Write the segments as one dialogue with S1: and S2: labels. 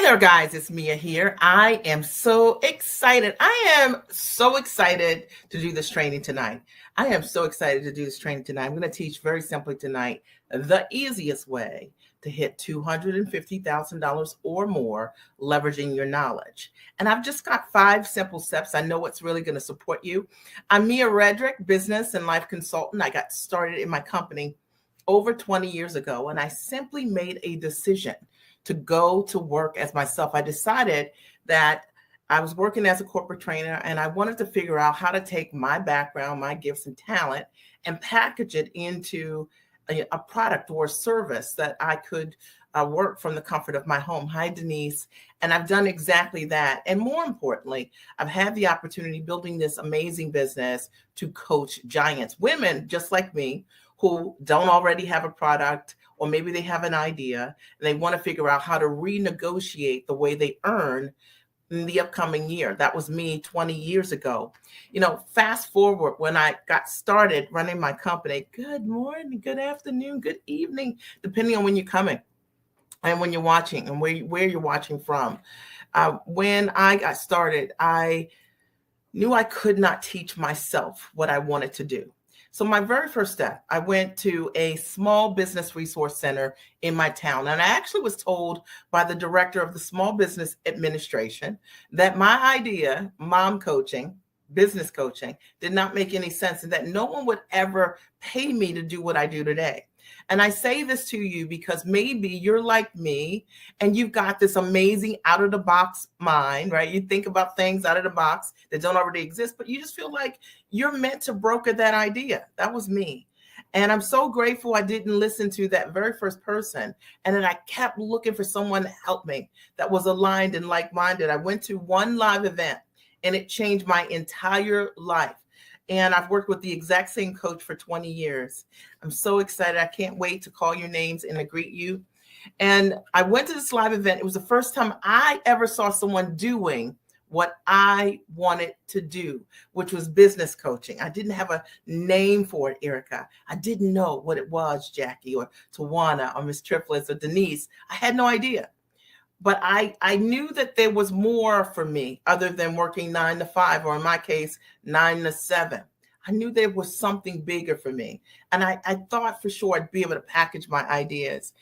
S1: there, guys. It's Mia here. I am so excited. To do this training tonight. I'm going to teach very simply tonight the easiest way to hit $250,000 or more leveraging your knowledge. And I've just got 5 simple steps. I know it's really going to support you. I'm Mia Redrick, business and life consultant. I got started in my company over 20 years ago, and I simply made a decision to go to work as myself. I decided that I was working as a corporate trainer and I wanted to figure out how to take my background, my gifts and talent, and package it into a product or a service that I could work from the comfort of my home. Hi, Denise. And I've done exactly that. And more importantly, I've had the opportunity building this amazing business to coach giants, women just like me, who don't already have a product, or maybe they have an idea and they want to figure out how to renegotiate the way they earn in the upcoming year. That was me 20 years ago. Fast forward when I got started running my company. Good morning, good afternoon, good evening, depending on when you're coming and when you're watching and where you're watching from. When I got started, I knew I could not teach myself what I wanted to do. So my very first step, I went to a small business resource center in my town. And I actually was told by the director of the Small Business Administration that my idea, mom coaching, business coaching, did not make any sense and that no one would ever pay me to do what I do today. And I say this to you because maybe you're like me and you've got this amazing out of the box mind, right? You think about things out of the box that don't already exist, but you just feel like you're meant to broker that idea. That was me. And I'm so grateful I didn't listen to that very first person. And then I kept looking for someone to help me that was aligned and like-minded. I went to one live event and it changed my entire life. And I've worked with the exact same coach for 20 years. I'm so excited. I can't wait to call your names and to greet you. And I went to this live event. It was the first time I ever saw someone doing what I wanted to do, which was business coaching. I didn't have a name for it, Erica. I didn't know what it was, Jackie or Tawana or Miss Triplets or Denise. I had no idea. But I knew that there was more for me other than working 9 to 5, or in my case, 9 to 7. I knew there was something bigger for me. And I thought for sure I'd be able to package my ideas.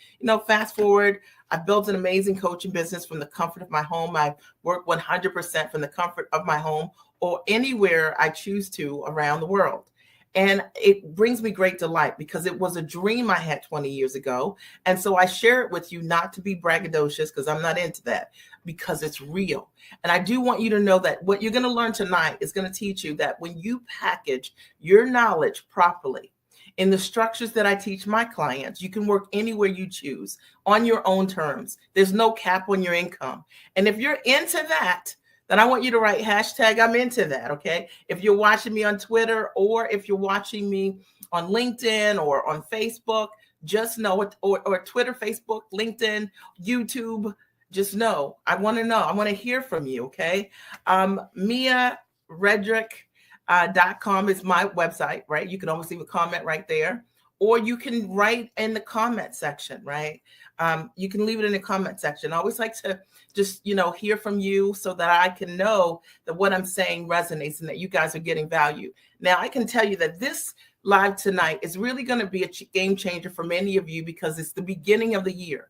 S1: Fast forward, I built an amazing coaching business from the comfort of my home. I work 100% from the comfort of my home or anywhere I choose to around the world. And it brings me great delight because it was a dream I had 20 years ago. And so I share it with you, not to be braggadocious, because I'm not into that, because it's real. And I do want you to know that what you're going to learn tonight is going to teach you that when you package your knowledge properly in the structures that I teach my clients, you can work anywhere you choose on your own terms. There's no cap on your income. And if you're into that, then I want you to write hashtag I'm into that, okay? If you're watching me on Twitter or if you're watching me on LinkedIn or on Facebook, just know it, or Twitter, Facebook, LinkedIn, YouTube, just know. I want to hear from you, okay? MiaRedrick.com is my website, right? You can always leave a comment right there. Or you can write in the comment section, right? You can leave it in the comment section. I always like to just, hear from you so that I can know that what I'm saying resonates and that you guys are getting value. Now, I can tell you that this live tonight is really going to be a game changer for many of you because it's the beginning of the year.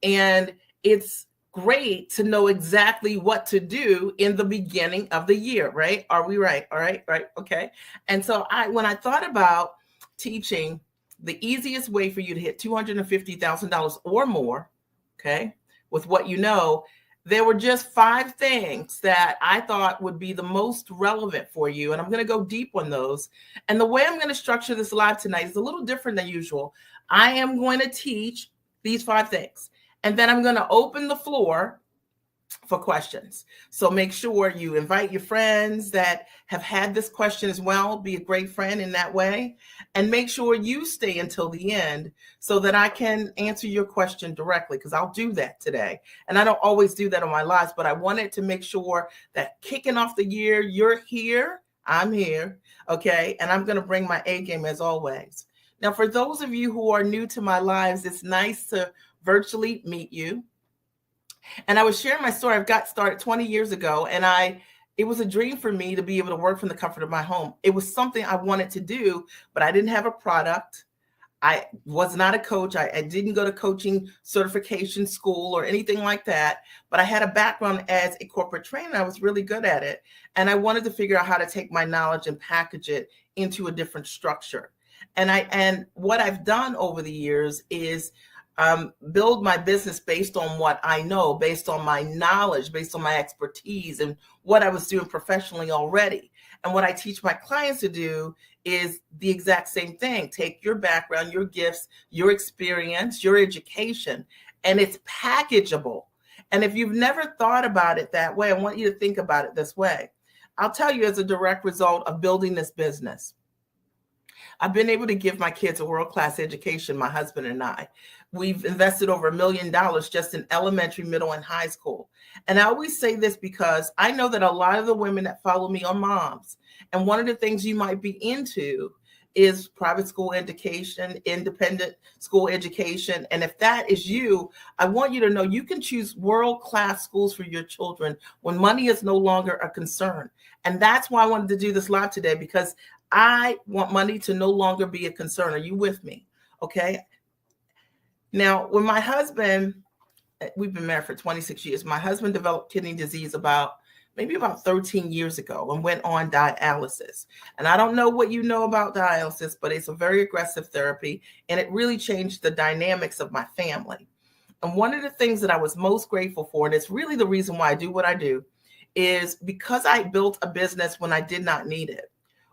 S1: And it's great to know exactly what to do in the beginning of the year, right? Are we right? All right, right, okay. And so when I thought about teaching the easiest way for you to hit $250,000 or more, okay, with what you know, there were just 5 things that I thought would be the most relevant for you. And I'm going to go deep on those. And the way I'm going to structure this live tonight is a little different than usual. I am going to teach these 5 things, and then I'm going to open the floor for questions. So make sure you invite your friends that have had this question as well. Be a great friend in that way. And make sure you stay until the end so that I can answer your question directly, because I'll do that today. And I don't always do that on my lives, but I wanted to make sure that kicking off the year, you're here, I'm here, okay? And I'm going to bring my A game as always. Now, for those of you who are new to my lives, it's nice to virtually meet you. And I was sharing my story. I've got started 20 years ago, and it was a dream for me to be able to work from the comfort of my home. It was something I wanted to do, but I didn't have a product. I was not a coach. I didn't go to coaching certification school or anything like that, but I had a background as a corporate trainer. I was really good at it. And I wanted to figure out how to take my knowledge and package it into a different structure. And what I've done over the years is build my business based on what I know, based on my knowledge, based on my expertise and what I was doing professionally already. And what I teach my clients to do is the exact same thing. Take your background, your gifts, your experience, your education, and it's packageable. And if you've never thought about it that way, I want you to think about it this way. I'll tell you, as a direct result of building this business, I've been able to give my kids a world-class education, my husband and I. We've invested over $1 million just in elementary, middle, and high school. And I always say this because I know that a lot of the women that follow me are moms. And one of the things you might be into is private school education, independent school education. And if that is you, I want you to know you can choose world-class schools for your children when money is no longer a concern. And that's why I wanted to do this live today, because I want money to no longer be a concern. Are you with me? Okay. Now, when my husband, we've been married for 26 years, my husband developed kidney disease maybe about 13 years ago and went on dialysis. And I don't know what you know about dialysis, but it's a very aggressive therapy, and it really changed the dynamics of my family. And one of the things that I was most grateful for, and it's really the reason why I do what I do, is because I built a business when I did not need it.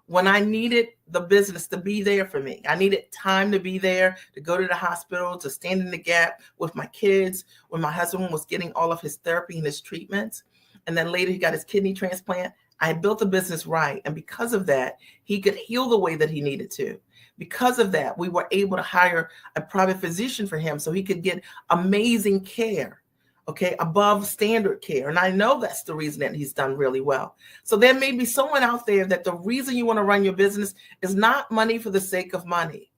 S1: When I needed the business to be there for me, I needed time to be there, to go to the hospital, to stand in the gap with my kids, when my husband was getting all of his therapy and his treatments. And then later he got his kidney transplant. I had built the business right. And because of that, he could heal the way that he needed to. Because of that, we were able to hire a private physician for him so he could get amazing care. Okay, above standard care. And I know that's the reason that he's done really well. So there may be someone out there that the reason you want to run your business is not money for the sake of money,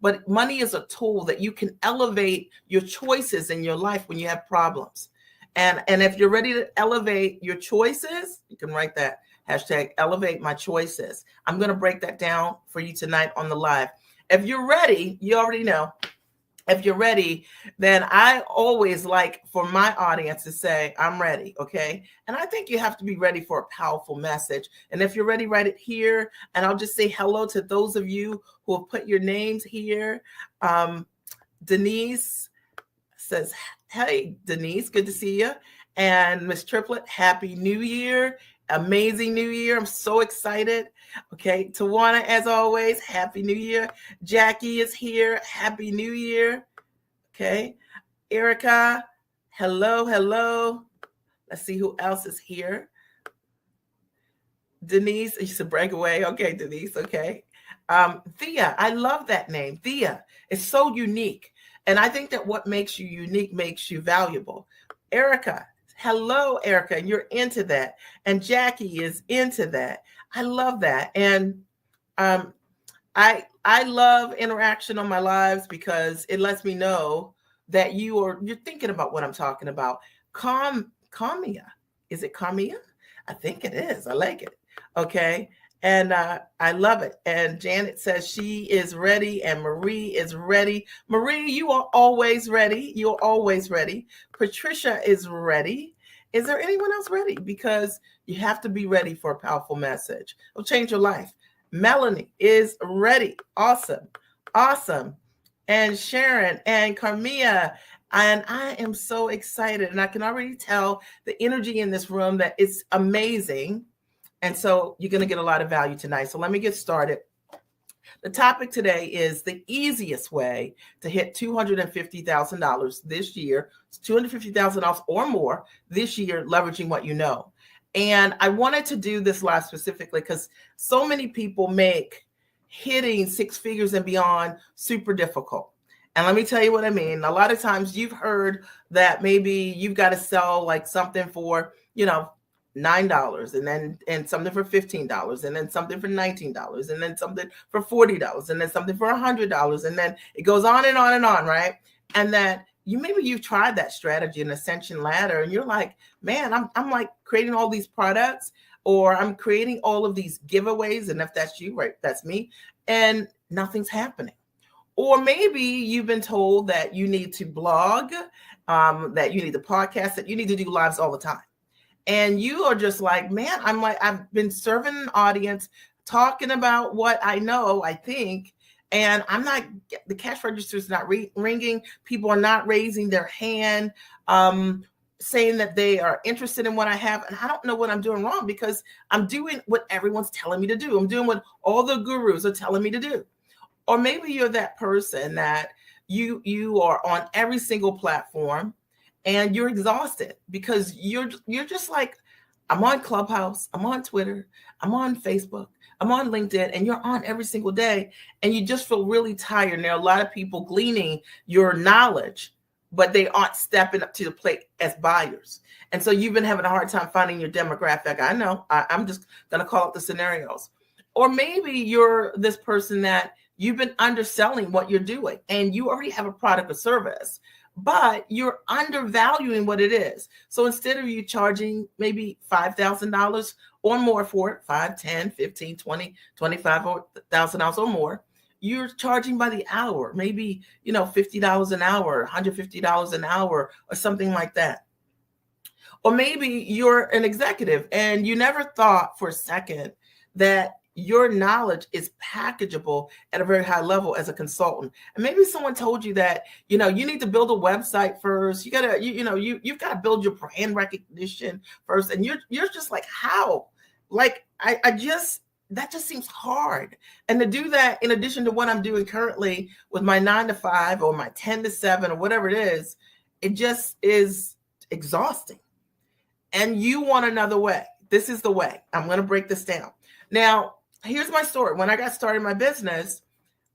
S1: but money is a tool that you can elevate your choices in your life when you have problems. And if you're ready to elevate your choices, you can write that hashtag elevate my choices. I'm going to break that down for you tonight on the live. If you're ready, you already know. If you're ready, then I always like for my audience to say, I'm ready, okay? And I think you have to be ready for a powerful message. And if you're ready, write it here. And I'll just say hello to those of you who have put your names here. Denise says, hey, Denise, good to see you. And Miss Triplet, Happy New Year. Amazing New Year. I'm so excited. Okay. Tawana, as always, Happy New Year. Jackie is here. Happy New Year. Okay. Erica, hello, hello. Let's see who else is here. Denise, you should break away. Okay, Denise. Okay. Thea, I love that name. Thea. It's so unique. And I think that what makes you unique makes you valuable. Erica, hello, Erica, and you're into that. And Jackie is into that. I love that. And I love interaction on my lives because it lets me know that you're thinking about what I'm talking about. Kamia. Is it Kamia? I think it is. I like it. Okay. And I love it. And Janet says she is ready, and Marie is ready. Marie, you are always ready. You're always ready. Patricia is ready. Is there anyone else ready? Because you have to be ready for a powerful message. It'll change your life. Melanie is ready. Awesome. Awesome. And Sharon and Carmia. And I am so excited. And I can already tell the energy in this room that it's amazing. And so you're going to get a lot of value tonight. So let me get started. The topic today is the easiest way to hit $250,000 this year. It's $250,000 or more this year, leveraging what you know. And I wanted to do this live specifically because so many people make hitting six figures and beyond super difficult. And let me tell you what I mean. A lot of times you've heard that maybe you've got to sell like something for, $9 and something for $15 and then something for $19 and then something for $40 and then something for $100 and then it goes on and on and on, right? And that maybe you've tried that strategy, an ascension ladder, and you're like, man, I'm like creating all these products, or I'm creating all of these giveaways. And if that's you, right, that's me, and nothing's happening. Or maybe you've been told that you need to blog, that you need to podcast, that you need to do lives all the time. And you are just like, man, I've been serving an audience, talking about what I know, I think, and the cash register is not ringing. People are not raising their hand, saying that they are interested in what I have. And I don't know what I'm doing wrong, because I'm doing what everyone's telling me to do. I'm doing what all the gurus are telling me to do. Or maybe you're that person that you are on every single platform and you're exhausted because you're just like, I'm on Clubhouse, I'm on Twitter, I'm on Facebook, I'm on LinkedIn, and you're on every single day, and you just feel really tired. And there are a lot of people gleaning your knowledge, but they aren't stepping up to the plate as buyers. And so you've been having a hard time finding your demographic. I know, I'm just going to call out the scenarios. Or maybe you're this person that you've been underselling what you're doing, and you already have a product or service, but you're undervaluing what it is. So instead of you charging maybe $5,000 or more for it, 5, 10, 15, 20, $25,000 or more, you're charging by the hour, maybe, $50 an hour, $150 an hour, or something like that. Or maybe you're an executive and you never thought for a second that your knowledge is packageable at a very high level as a consultant. And maybe someone told you that, you need to build a website first. You gotta, you've got to build your brand recognition first. And you're just like, how? Like, that just seems hard. And to do that, in addition to what I'm doing currently with my 9 to 5 or my 10 to 7 or whatever it is, it just is exhausting. And you want another way. This is the way. I'm going to break this down. Now, here's my story. When I got started in my business,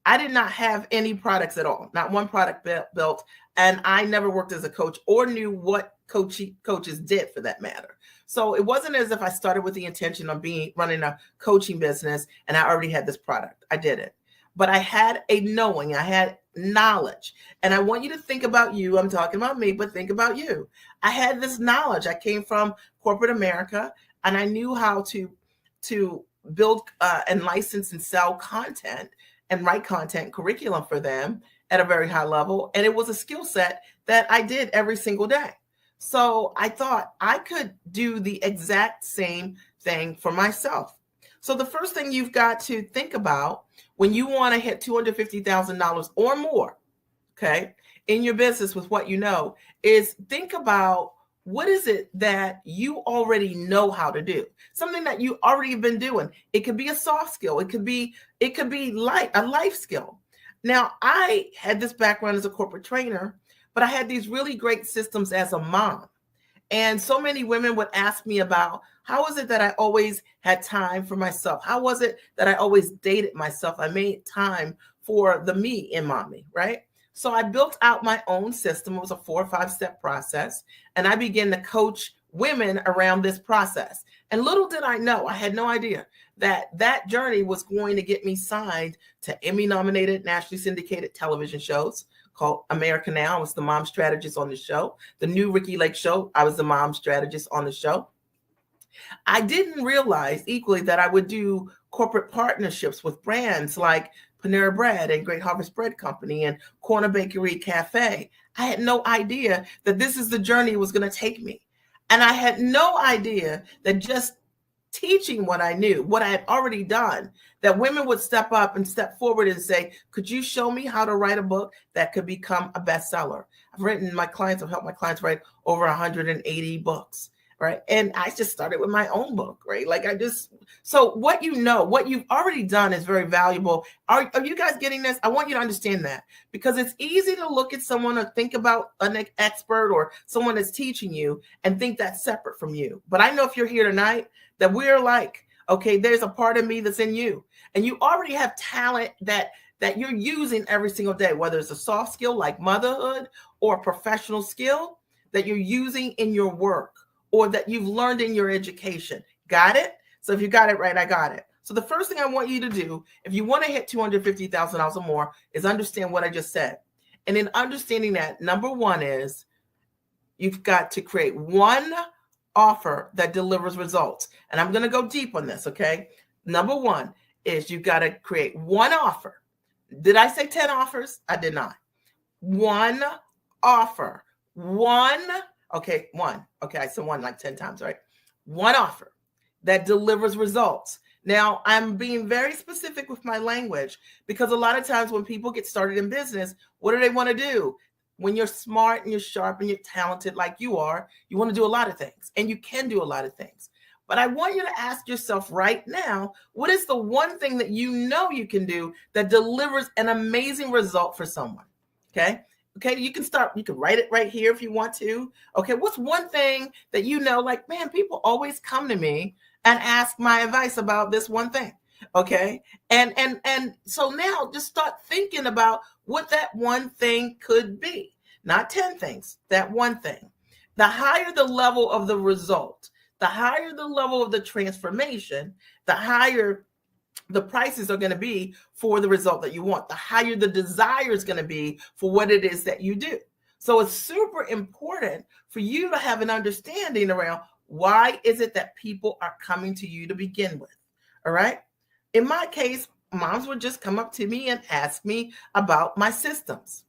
S1: I did not have any products at all, not one product built. And I never worked as a coach or knew what coaches did, for that matter. So it wasn't as if I started with the intention of running a coaching business and I already had this product. I didn't. But I had a knowing, I had knowledge. And I want you to think about you. I'm talking about me, but think about you. I had this knowledge. I came from corporate America, and I knew how to build and license and sell content and write content curriculum for them at a very high level. And it was a skill set that I did every single day. So I thought I could do the exact same thing for myself. So the first thing you've got to think about when you want to hit $250,000 or more, okay, in your business with what you know, is think about, what is it that you already know how to do? Something that you already have been doing. It could be a soft skill. It could be a life skill. Now, I had this background as a corporate trainer, but I had these really great systems as a mom. And so many women would ask me about, how is it that I always had time for myself? How was it that I always dated myself? I made time for the me in mommy, right? So I built out my own system. It was a 4 or 5 step process. And I began to coach women around this process. And little did I know, I had no idea that journey was going to get me signed to Emmy nominated, nationally syndicated television shows called America Now. I was the mom strategist on the show. The new Ricky Lake show, I was the mom strategist on the show. I didn't realize equally that I would do corporate partnerships with brands like Panera Bread and Great Harvest Bread Company and Corner Bakery Cafe. I had no idea that this is the journey it was going to take me. And I had no idea that just teaching what I knew, what I had already done, that women would step up and step forward and say, could you show me how to write a book that could become a bestseller? I've helped my clients write over 180 books. Right. And I just started with my own book, right? So what what you've already done is very valuable. Are you guys getting this? I want you to understand that, because it's easy to look at someone or think about an expert or someone that's teaching you and think that's separate from you. But I know if you're here tonight that we're like, okay, there's a part of me that's in you, and you already have talent that you're using every single day, whether it's a soft skill like motherhood or a professional skill that you're using in your work, or that you've learned in your education. Got it? So if you got it right, I got it. So the first thing I want you to do, if you want to hit $250,000 or more, is understand what I just said. And in understanding that, number one is you've got to create one offer that delivers results. And I'm going to go deep on this, okay? Number one is you've got to create one offer. Did I say 10 offers? I did not. One offer. One. Okay, one. Okay, I said one like 10 times, right? One offer that delivers results. Now, I'm being very specific with my language because a lot of times when people get started in business, what do they want to do? When you're smart and you're sharp and you're talented like you are, you want to do a lot of things, and you can do a lot of things. But I want you to ask yourself right now, what is the one thing that you know you can do that delivers an amazing result for someone? Okay. Okay. You can start, you can write it right here if you want to. Okay. What's one thing that you know, like, man, people always come to me and ask my advice about this one thing. Okay. And so now just start thinking about what that one thing could be. Not 10 things, that one thing. The higher the level of the result, the higher the level of the transformation, the higher the prices are going to be for the result that you want, the higher the desire is going to be for what it is that you do. So it's super important for you to have an understanding around why is it that people are coming to you to begin with. All right. In my case, moms would just come up to me and ask me about my systems,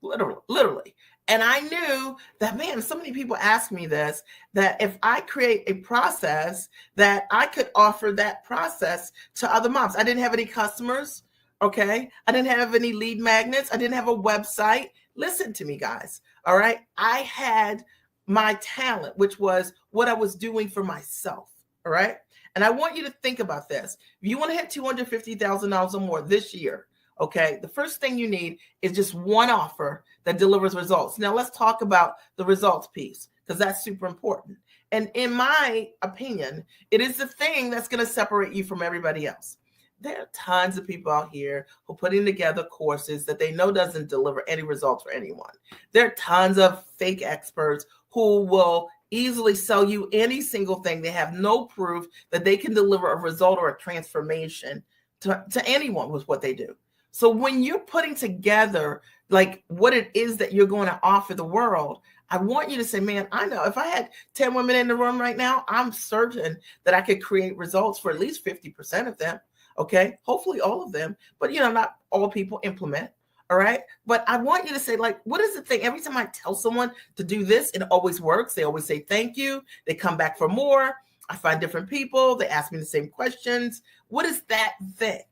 S1: literally. And I knew that, man, so many people ask me this, that if I create a process, that I could offer that process to other moms. I didn't have any customers. Okay. I didn't have any lead magnets. I didn't have a website. Listen to me, guys. All right. I had my talent, which was what I was doing for myself. All right. And I want you to think about this. If you want to hit $250,000 or more this year, okay, the first thing you need is just one offer that delivers results. Now let's talk about the results piece, because that's super important. And in my opinion, it is the thing that's going to separate you from everybody else. There are tons of people out here who are putting together courses that they know doesn't deliver any results for anyone. There are tons of fake experts who will easily sell you any single thing. They have no proof that they can deliver a result or a transformation to anyone with what they do. So when you're putting together like what it is that you're going to offer the world, I want you to say, man, I know if I had 10 women in the room right now, I'm certain that I could create results for at least 50% of them. Okay. Hopefully all of them, but not all people implement. All right. But I want you to say, like, what is the thing? Every time I tell someone to do this, it always works. They always say, thank you. They come back for more. I find different people. They ask me the same questions. What is that thing?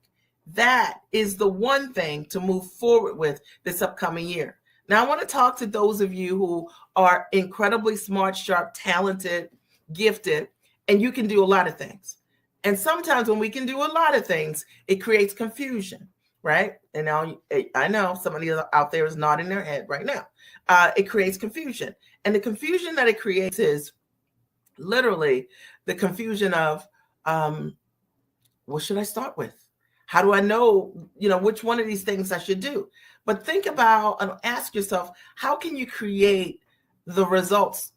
S1: That is the one thing to move forward with this upcoming year. Now, I want to talk to those of you who are incredibly smart, sharp, talented, gifted, and you can do a lot of things. And sometimes when we can do a lot of things, it creates confusion, right? And now I know somebody out there is nodding their head right now. It creates confusion. And the confusion that it creates is literally the confusion of, what should I start with? How do I know, which one of these things I should do? But think about and ask yourself, how can you create the results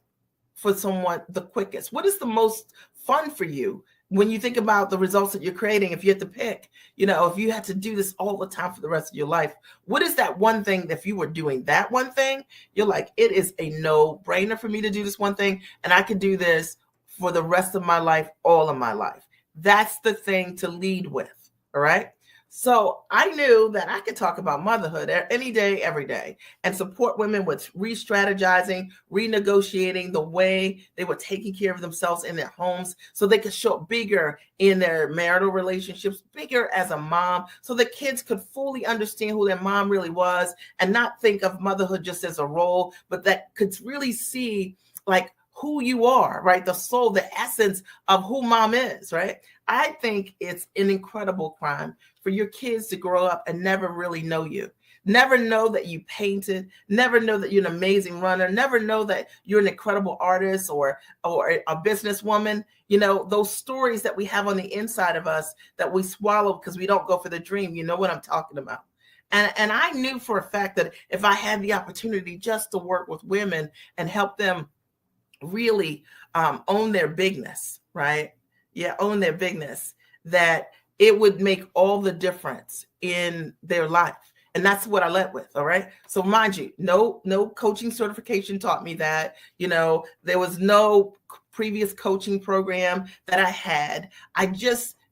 S1: for someone the quickest? What is the most fun for you when you think about the results that you're creating? If you had to pick, if you had to do this all the time for the rest of your life, what is that one thing that if you were doing that one thing, you're like, it is a no-brainer for me to do this one thing, and I could do this for the rest of my life, all of my life. That's the thing to lead with. All right. So I knew that I could talk about motherhood any day, every day, and support women with re-strategizing, renegotiating the way they were taking care of themselves in their homes so they could show up bigger in their marital relationships, bigger as a mom, so the kids could fully understand who their mom really was and not think of motherhood just as a role, but that could really see like who you are, right? The soul, the essence of who mom is, right? I think it's an incredible crime for your kids to grow up and never really know you. Never know that you painted, never know that you're an amazing runner, never know that you're an incredible artist or a businesswoman. Those stories that we have on the inside of us that we swallow because we don't go for the dream. You know what I'm talking about. And I knew for a fact that if I had the opportunity just to work with women and help them really own their bigness, right? Yeah, own their bigness, that it would make all the difference in their life. And that's what I led with. All right. So mind you, no coaching certification taught me that. There was no previous coaching program that I had.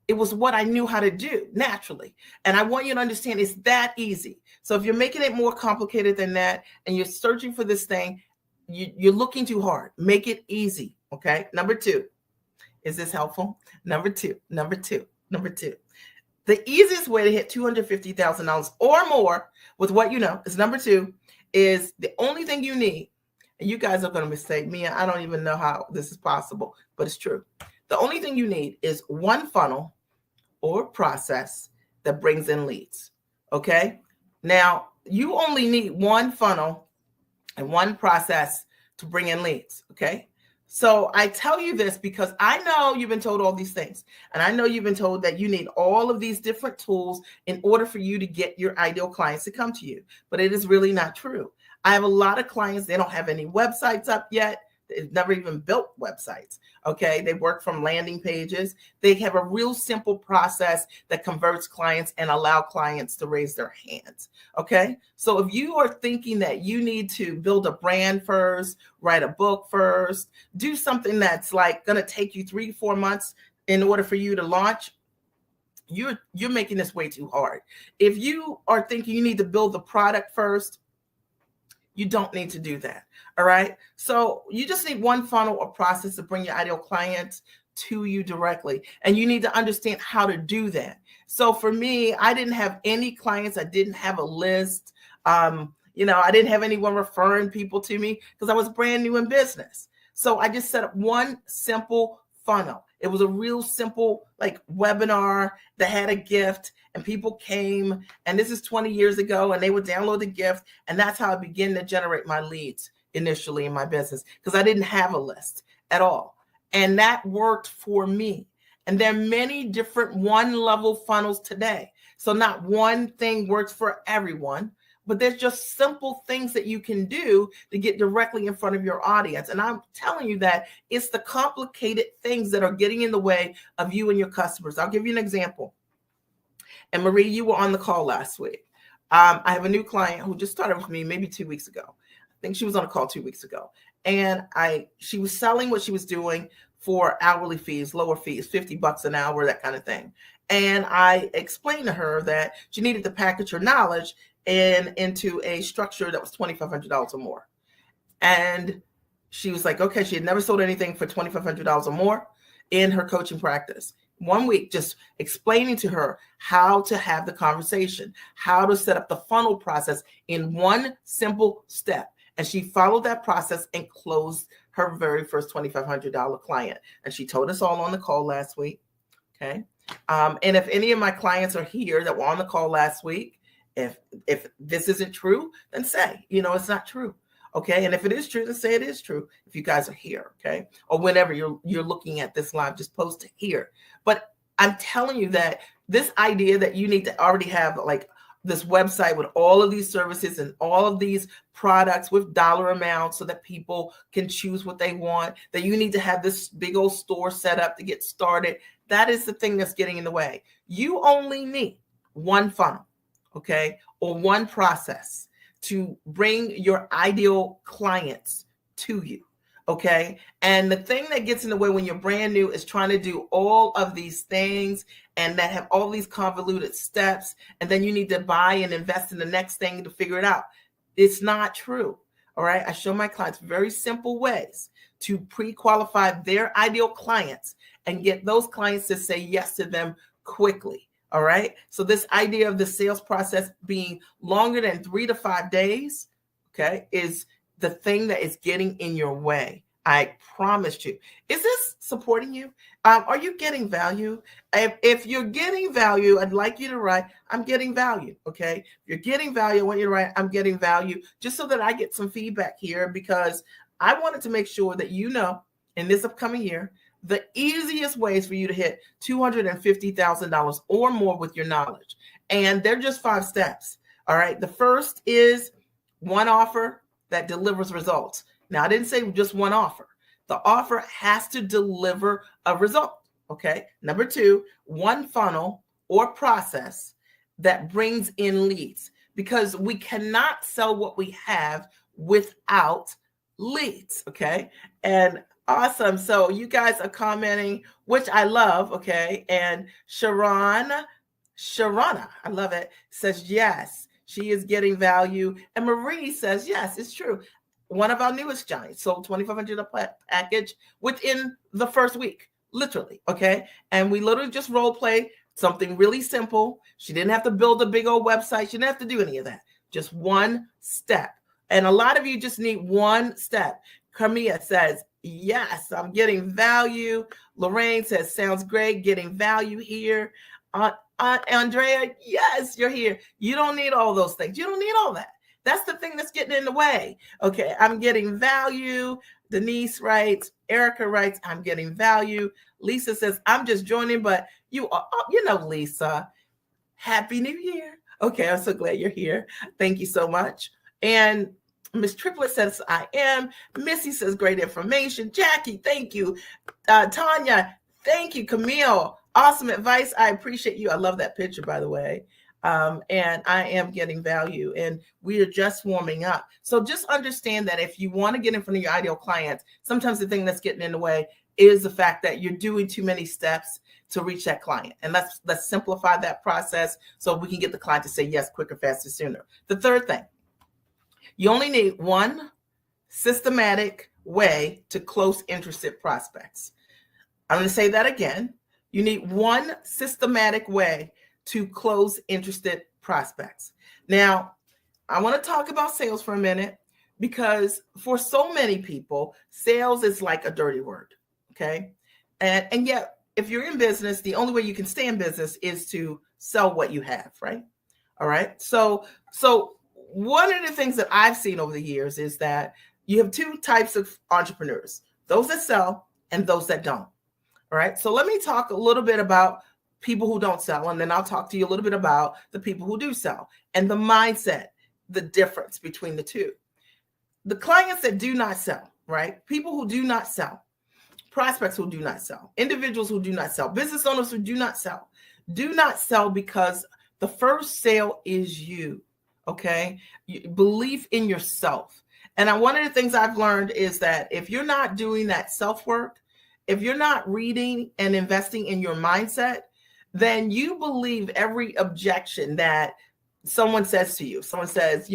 S1: It was what I knew how to do naturally. And I want you to understand it's that easy. So if you're making it more complicated than that and you're searching for this thing, you're looking too hard. Make it easy. Okay. Number 2. Is this helpful? Number two. The easiest way to hit $250,000 or more with what you know is number 2 is the only thing you need. And you guys are going to say, Mia, I don't even know how this is possible, but it's true. The only thing you need is one funnel or process that brings in leads. Okay. Now you only need one funnel and one process to bring in leads. Okay. So I tell you this because I know you've been told all these things. And I know you've been told that you need all of these different tools in order for you to get your ideal clients to come to you. But it is really not true. I have a lot of clients, they don't have any websites up yet. They've never even built websites. Okay. They work from landing pages. They have a real simple process that converts clients and allow clients to raise their hands. Okay. So if you are thinking that you need to build a brand first, write a book first, do something that's like going to take you 3 to 4 months in order for you to launch, you're making this way too hard. If you are thinking you need to build the product first, you don't need to do that. All right. So you just need one funnel or process to bring your ideal clients to you directly. And you need to understand how to do that. So for me, I didn't have any clients. I didn't have a list. I didn't have anyone referring people to me because I was brand new in business. So I just set up one simple funnel. It was a real simple webinar that had a gift and people came, and this is 20 years ago, and they would download the gift. And that's how I began to generate my leads initially in my business because I didn't have a list at all. And that worked for me. And there are many different one-level funnels today. So not one thing works for everyone, but there's just simple things that you can do to get directly in front of your audience. And I'm telling you that it's the complicated things that are getting in the way of you and your customers. I'll give you an example. And Marie, you were on the call last week. I have a new client who just started with me maybe 2 weeks ago. I think she was on a call 2 weeks ago. And she was selling what she was doing for hourly fees, lower fees, $50 an hour, that kind of thing. And I explained to her that she needed to package her knowledge into a structure that was $2,500 or more. And she was like, okay, she had never sold anything for $2,500 or more in her coaching practice. 1 week, just explaining to her how to have the conversation, how to set up the funnel process in one simple step. And she followed that process and closed her very first $2,500 client. And she told us all on the call last week. Okay. And if any of my clients are here that were on the call last week, if this isn't true, then say, it's not true. Okay. And if it is true, then say it is true. If you guys are here. Okay. Or whenever you're looking at this live, just post it here. But I'm telling you that this idea that you need to already have this website with all of these services and all of these products with dollar amounts so that people can choose what they want, that you need to have this big old store set up to get started. That is the thing that's getting in the way. You only need one funnel, okay, or one process to bring your ideal clients to you. Okay. And the thing that gets in the way when you're brand new is trying to do all of these things and that have all these convoluted steps. And then you need to buy and invest in the next thing to figure it out. It's not true. All right. I show my clients very simple ways to pre-qualify their ideal clients and get those clients to say yes to them quickly. All right. So this idea of the sales process being longer than 3 to 5 days, okay, is the thing that is getting in your way. I promised you. Is this supporting you? Are you getting value? If you're getting value, I'd like you to write, I'm getting value. Okay. If you're getting value, I want you to write, I'm getting value, just so that I get some feedback here, because I wanted to make sure that in this upcoming year, the easiest ways for you to hit $250,000 or more with your knowledge. And they're just 5 steps. All right. The first is one offer that delivers results. Now, I didn't say just one offer. The offer has to deliver a result. Okay. Number 2, one funnel or process that brings in leads. because we cannot sell what we have without leads. Okay. And awesome. So you guys are commenting, which I love. Okay. And Sharana, I love it, says yes, she is getting value. And Marie says, yes, it's true. One of our newest giants sold $2,500 package within the first week, literally. Okay. And we literally just role play something really simple. She didn't have to build a big old website. She didn't have to do any of that. Just one step. And a lot of you just need one step. Camilla says, yes, I'm getting value. Lorraine says, sounds great, getting value here. Andrea, yes, you're here. You don't need all those things. You don't need all that. That's the thing that's getting in the way. Okay, I'm getting value. Denise writes, Erica writes, I'm getting value. Lisa says, I'm just joining, but you are, Lisa, Happy New Year. Okay, I'm so glad you're here. Thank you so much. And Miss Triplet says, I am. Missy says, great information. Jackie, thank you. Tanya, thank you. Camille, awesome advice. I appreciate you. I love that picture, by the way. And I am getting value, and we are just warming up. So just understand that if you want to get in front of your ideal clients, sometimes the thing that's getting in the way is the fact that you're doing too many steps to reach that client. And let's simplify that process so we can get the client to say yes quicker, faster, sooner. The third thing, you only need one systematic way to close interested prospects. I'm going to say that again. You need one systematic way to close interested prospects. Now, I want to talk about sales for a minute, because for so many people, sales is like a dirty word. Okay. And yet, if you're in business, the only way you can stay in business is to sell what you have, right? All right. So one of the things that I've seen over the years is that you have two types of entrepreneurs, those that sell and those that don't. All right. So let me talk a little bit about people who don't sell, and then I'll talk to you a little bit about the people who do sell and the mindset, the difference between the two. The clients that do not sell, right? People who do not sell, prospects who do not sell, individuals who do not sell, business owners who do not sell because the first sale is you. Okay. Belief in yourself. And one of the things I've learned is that if you're not doing that self-work, if you're not reading and investing in your mindset, then you believe every objection that someone says to you. Someone says,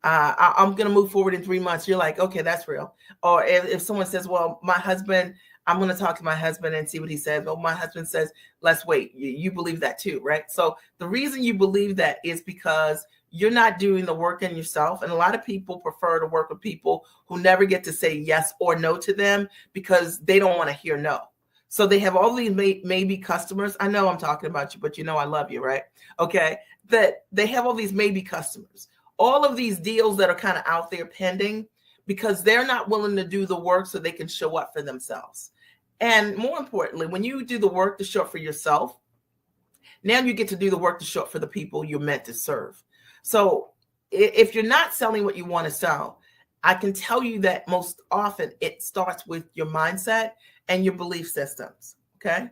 S1: I'm going to move forward in 3 months. You're like, okay, that's real. Or if someone says, well, I'm going to talk to my husband and see what he says. Well, my husband says, let's wait. You believe that too, right? So the reason you believe that is because you're not doing the work in yourself. And a lot of people prefer to work with people who never get to say yes or no to them because they don't want to hear no. So they have all these maybe customers. I know I'm talking about you, but I love you, right? Okay. That they have all these maybe customers, all of these deals that are kind of out there pending because they're not willing to do the work so they can show up for themselves. And more importantly, when you do the work to show up for yourself, now you get to do the work to show up for the people you're meant to serve. So if you're not selling what you want to sell, I can tell you that most often it starts with your mindset and your belief systems. Okay.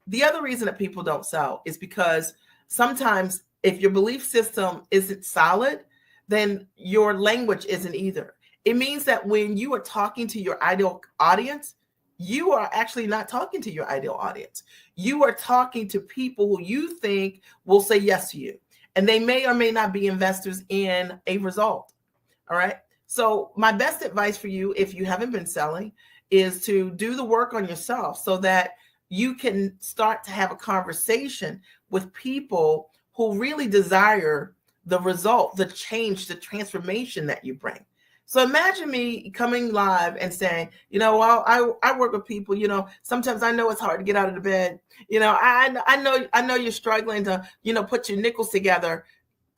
S1: The other reason that people don't sell is because sometimes if your belief system isn't solid, then your language isn't either. It means that when you are talking to your ideal audience, you are actually not talking to your ideal audience. You are talking to people who you think will say yes to you. And they may or may not be investors in a result. All right. So my best advice for you, if you haven't been selling, is to do the work on yourself so that you can start to have a conversation with people who really desire the result, the change, the transformation that you bring. So imagine me coming live and saying, well, I work with people, sometimes I know it's hard to get out of the bed. I know you're struggling to, put your nickels together.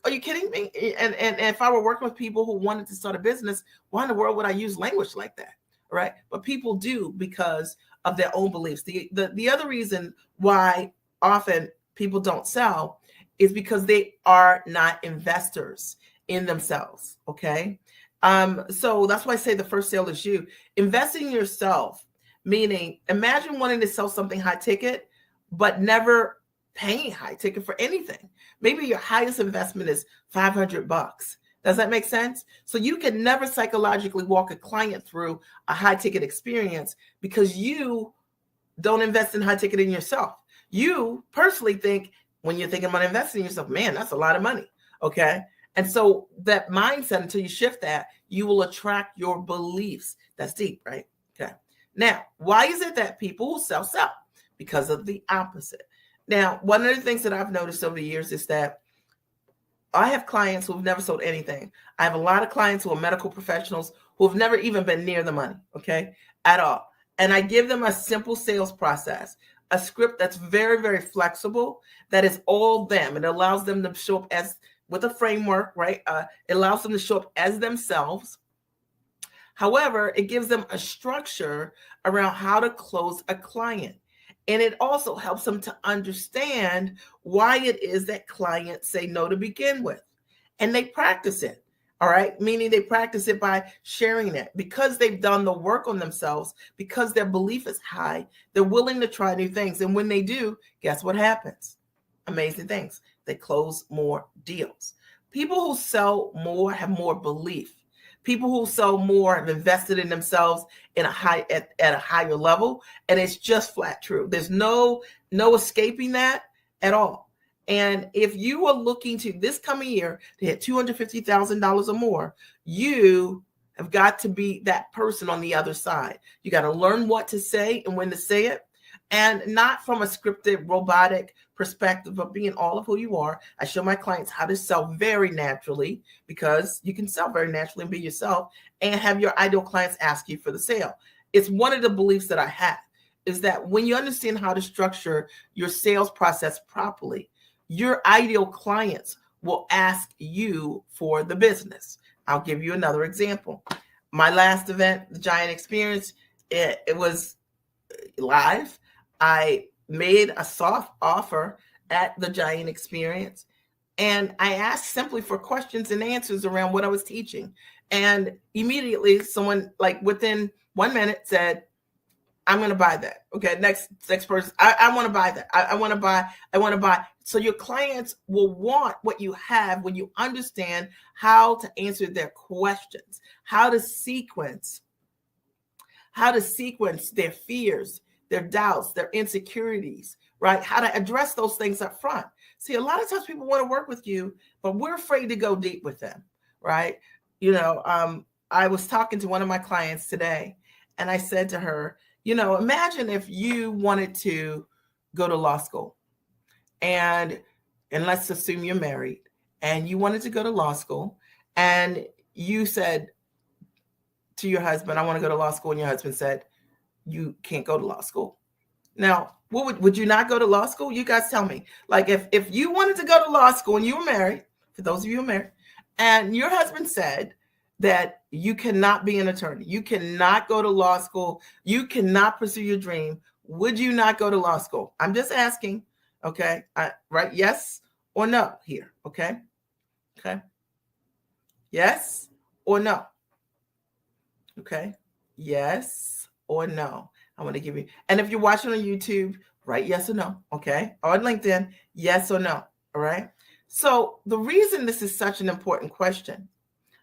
S1: Are you kidding me? And if I were working with people who wanted to start a business, why in the world would I use language like that? Right. But people do because of their own beliefs. The other reason why often people don't sell is because they are not investors in themselves. Okay. So that's why I say the first sale is you. Investing in yourself, meaning imagine wanting to sell something high ticket, but never paying high ticket for anything. Maybe your highest investment is $500. Does that make sense? So you can never psychologically walk a client through a high ticket experience because you don't invest in high ticket in yourself. You personally think when you're thinking about investing in yourself, man, that's a lot of money. Okay. And so that mindset, until you shift that, you will attract your beliefs. That's deep, right? Okay. Now, why is it that people who sell? Because of the opposite. Now, one of the things that I've noticed over the years is that I have clients who've never sold anything. I have a lot of clients who are medical professionals who have never even been near the money, okay, at all. And I give them a simple sales process, a script that's very, very flexible, that is all them. It allows them to show up as with a framework, right? It allows them to show up as themselves. However, it gives them a structure around how to close a client. And it also helps them to understand why it is that clients say no to begin with. And they practice it, all right? Meaning they practice it by sharing it. Because they've done the work on themselves, because their belief is high, they're willing to try new things. And when they do, guess what happens? Amazing things. They close more deals. People who sell more have more belief. People who sell more have invested in themselves in at a higher level, and it's just flat true. There's no escaping that at all. And if you are looking to this coming year to hit $250,000 or more, you have got to be that person on the other side. You got to learn what to say and when to say it, and not from a scripted, robotic perspective, but being all of who you are. I show my clients how to sell very naturally, because you can sell very naturally and be yourself, and have your ideal clients ask you for the sale. It's one of the beliefs that I have, is that when you understand how to structure your sales process properly, your ideal clients will ask you for the business. I'll give you another example. My last event, the Giant Experience, it was live. I made a soft offer at the Giant Experience, and I asked simply for questions and answers around what I was teaching. And immediately someone, like within 1 minute, said, I'm going to buy that. Okay. Next person. I want to buy that. I want to buy. So your clients will want what you have when you understand how to answer their questions, how to sequence their fears, their doubts, their insecurities, right? How to address those things up front. See, a lot of times people want to work with you, but we're afraid to go deep with them, right? I was talking to one of my clients today, and I said to her, imagine if you wanted to go to law school, and let's assume you're married, and you wanted to go to law school, and you said to your husband, I want to go to law school, and your husband said, you can't go to law school. Now, would you not go to law school? You guys tell me. Like if you wanted to go to law school and you were married, for those of you who are married, and your husband said that you cannot be an attorney, you cannot go to law school, you cannot pursue your dream, would you not go to law school? I'm just asking, okay? Right? Yes or no here, okay? Okay. Yes or no? Okay. Yes or no? I want to give you, and if you're watching on YouTube, write yes or no, okay? Or on LinkedIn, yes or no, all right? So the reason this is such an important question,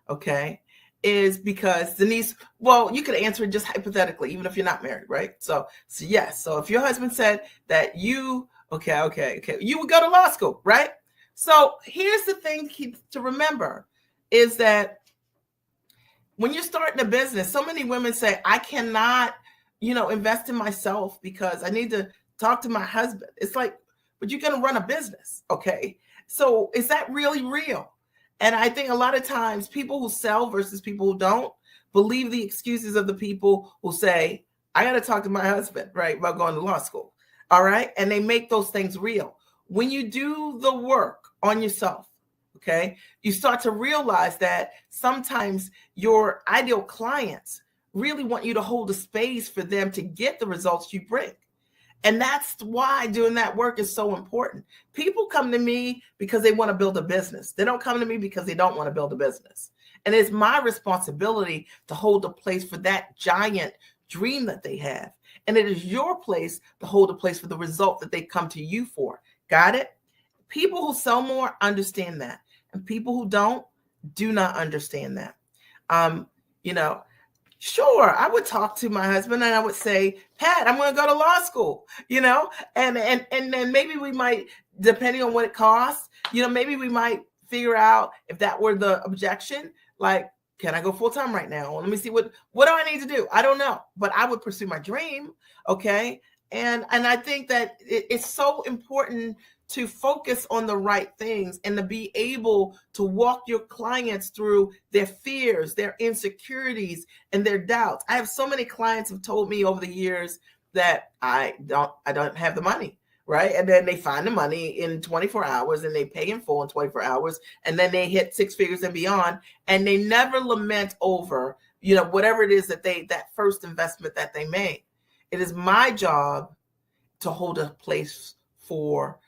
S1: okay, is because Denise, well, you could answer it just hypothetically, even if you're not married, right? So yes. So if your husband said that you, okay, you would go to law school, right? So here's the thing to remember is that when you're starting a business, so many women say, I cannot, invest in myself because I need to talk to my husband. It's like, but you're going to run a business, okay? So is that really real? And I think a lot of times people who sell versus people who don't believe the excuses of the people who say, I got to talk to my husband, right, about going to law school, all right? And they make those things real. When you do the work on yourself, okay, you start to realize that sometimes your ideal clients really want you to hold a space for them to get the results you bring. And that's why doing that work is so important. People come to me because they want to build a business. They don't come to me because they don't want to build a business. And it's my responsibility to hold a place for that giant dream that they have. And it is your place to hold a place for the result that they come to you for. Got it? People who sell more understand that, and people who don't do not understand that. You know, sure, I would talk to my husband and I would say, Pat, I'm going to go to law school, and then maybe we might, depending on what it costs, maybe we might figure out if that were the objection, like, can I go full time right now? Let me see what do I need to do? I don't know, but I would pursue my dream. Okay. And I think that it's so important to focus on the right things and to be able to walk your clients through their fears, their insecurities, and their doubts. I have so many clients have told me over the years that I don't have the money, right? And then they find the money in 24 hours and they pay in full in 24 hours. And then they hit six figures and beyond. And they never lament over, whatever it is that first investment that they made. It is my job to hold a place for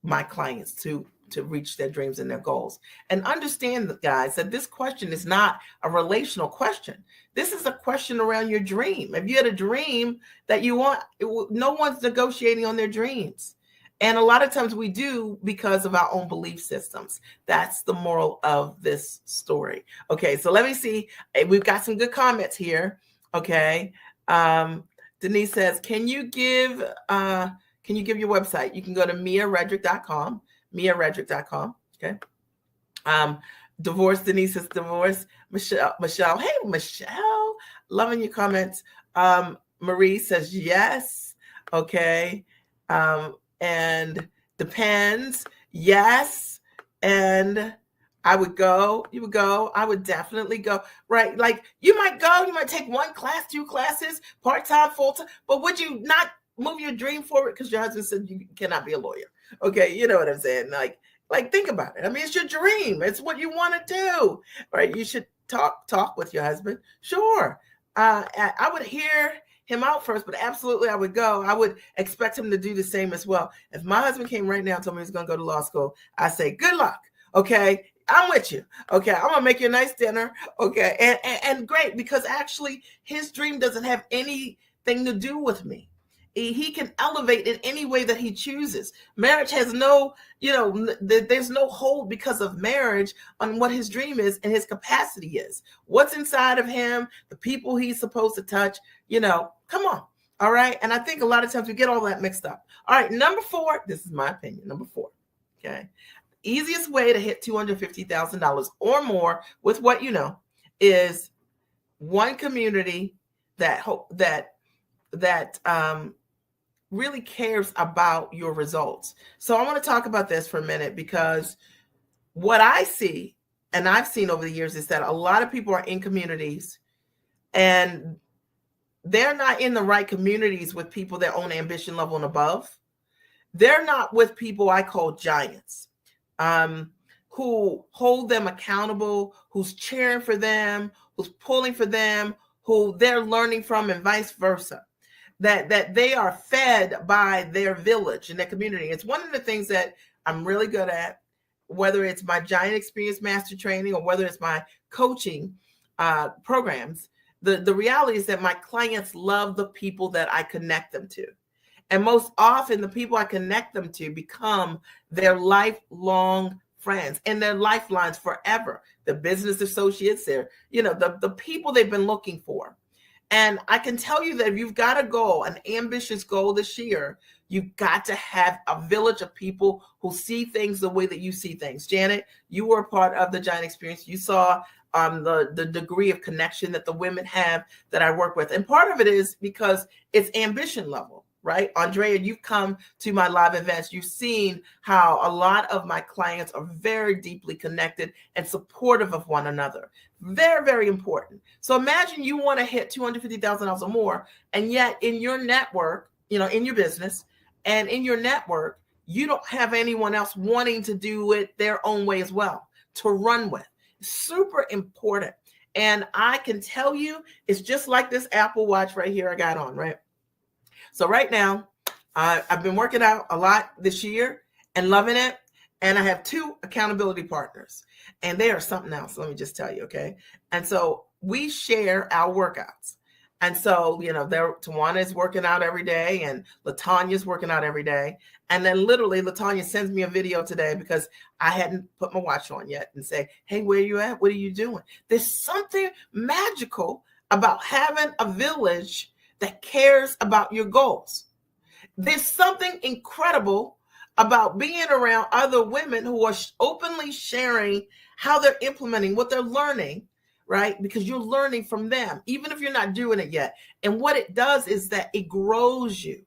S1: my clients to reach their dreams and their goals. And understand, guys, that this question is not a relational question. This is a question around your dream. If you had a dream that you want, no one's negotiating on their dreams. And a lot of times we do because of our own belief systems. That's the moral of this story. Okay, so let me see. We've got some good comments here. Okay. Denise says, can you give your website? You can go to miaredrick.com, miaredrick.com. Okay. Divorce, Denise says divorce. Michelle. Hey, Michelle, loving your comments. Marie says yes. Okay. And depends. Yes. And I would go, you would go, I would definitely go, right? Like you might take one class, two classes, part-time, full-time, but would you not move your dream forward because your husband said you cannot be a lawyer? Okay, you know what I'm saying? Like think about it. I mean, it's your dream. It's what you want to do, right? You should talk with your husband. Sure. I would hear him out first, but absolutely I would go. I would expect him to do the same as well. If my husband came right now and told me he's going to go to law school, I say, good luck. Okay. I'm with you. Okay. I'm going to make you a nice dinner. Okay. And great, because actually his dream doesn't have anything to do with me. He can elevate in any way that he chooses. Marriage has no, there's no hold because of marriage on what his dream is and his capacity is. What's inside of him, the people he's supposed to touch, come on. All right. And I think a lot of times we get all that mixed up. All right. Number 4, this is my opinion. Number 4. Okay. Easiest way to hit $250,000 or more with what you know is one community that really cares about your results. So I want to talk about this for a minute, because what I see, and I've seen over the years, is that a lot of people are in communities and they're not in the right communities with people their own ambition level and above. They're not with people I call giants, who hold them accountable, who's cheering for them, who's pulling for them, who they're learning from, and vice versa. That they are fed by their village and their community. It's one of the things that I'm really good at, whether it's my Giant Experience Master Training or whether it's my coaching programs. The reality is that my clients love the people that I connect them to. And most often the people I connect them to become their lifelong friends and their lifelines forever. The business associates, the people they've been looking for. And I can tell you that if you've got a goal, an ambitious goal this year, you've got to have a village of people who see things the way that you see things. Janet, you were a part of the Giant Experience. You saw the degree of connection that the women have that I work with. And part of it is because it's ambition level, right? Andrea, you've come to my live events. You've seen how a lot of my clients are very deeply connected and supportive of one another. Very, very important. So imagine you want to hit $250,000 or more, and yet in your network, in your business and in your network, you don't have anyone else wanting to do it their own way as well, to run with. Super important. And I can tell you, it's just like this Apple Watch right here I got on, right? So right now, I've been working out a lot this year and loving it. And I have 2 accountability partners, and they are something else. Let me just tell you. Okay. And so we share our workouts. And so, Tawana is working out every day and Latanya's working out every day. And then literally Latanya sends me a video today because I hadn't put my watch on yet and say, hey, where are you at? What are you doing? There's something magical about having a village that cares about your goals. There's something incredible about being around other women who are openly sharing how they're implementing what they're learning, right? Because you're learning from them, even if you're not doing it yet. And what it does is that it grows you.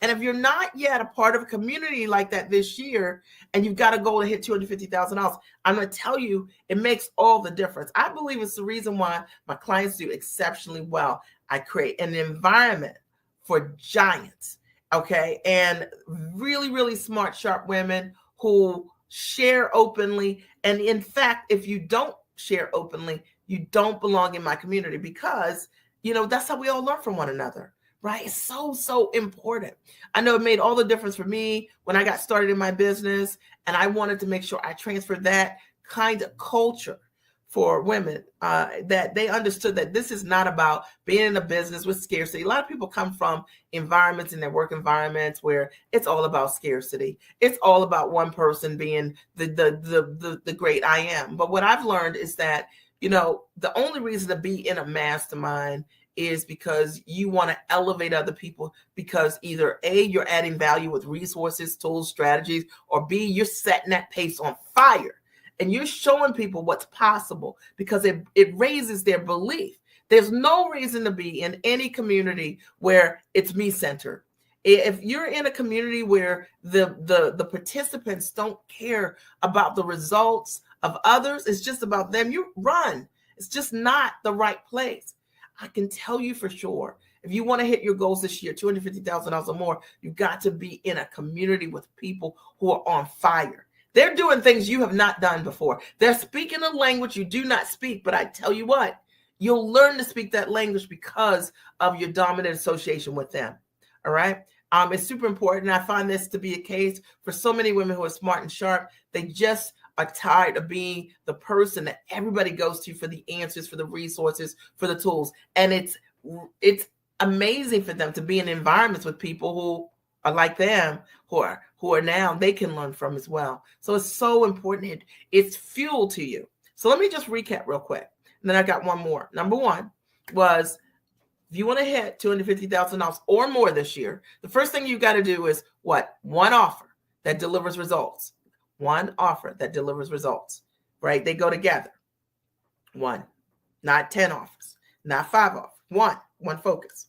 S1: And if you're not yet a part of a community like that this year, and you've got a goal to hit $250,000, I'm going to tell you, it makes all the difference. I believe it's the reason why my clients do exceptionally well. I create an environment for giants, okay? And really, really smart, sharp women who share openly. And in fact, if you don't share openly, you don't belong in my community, because, that's how we all learn from one another, right? It's so, so important. I know it made all the difference for me when I got started in my business, and I wanted to make sure I transferred that kind of culture for women, that they understood that this is not about being in a business with scarcity. A lot of people come from environments, in their work environments, where it's all about scarcity. It's all about one person being the great I am. But what I've learned is that, the only reason to be in a mastermind is because you want to elevate other people, because either A, you're adding value with resources, tools, strategies, or B, you're setting that pace on fire. And you're showing people what's possible, because it raises their belief. There's no reason to be in any community where it's me-centered. If you're in a community where the participants don't care about the results of others, it's just about them, you run. It's just not the right place. I can tell you for sure, if you want to hit your goals this year, $250,000 or more, you've got to be in a community with people who are on fire. They're doing things you have not done before. They're speaking a language you do not speak, but I tell you what, you'll learn to speak that language because of your dominant association with them. All right. It's super important. I find this to be a case for so many women who are smart and sharp. They just are tired of being the person that everybody goes to for the answers, for the resources, for the tools. And it's amazing for them to be in environments with people who are like them, who are now they can learn from as well. So it's so important. It's fuel to you. So let me just recap real quick. And then I got one more. Number one was, if you want to hit $250,000 or more this year, the first thing you got to do is what? One offer that delivers results. One offer that delivers results, right? They go together. One, not 10 offers, not 5 offers. One focus.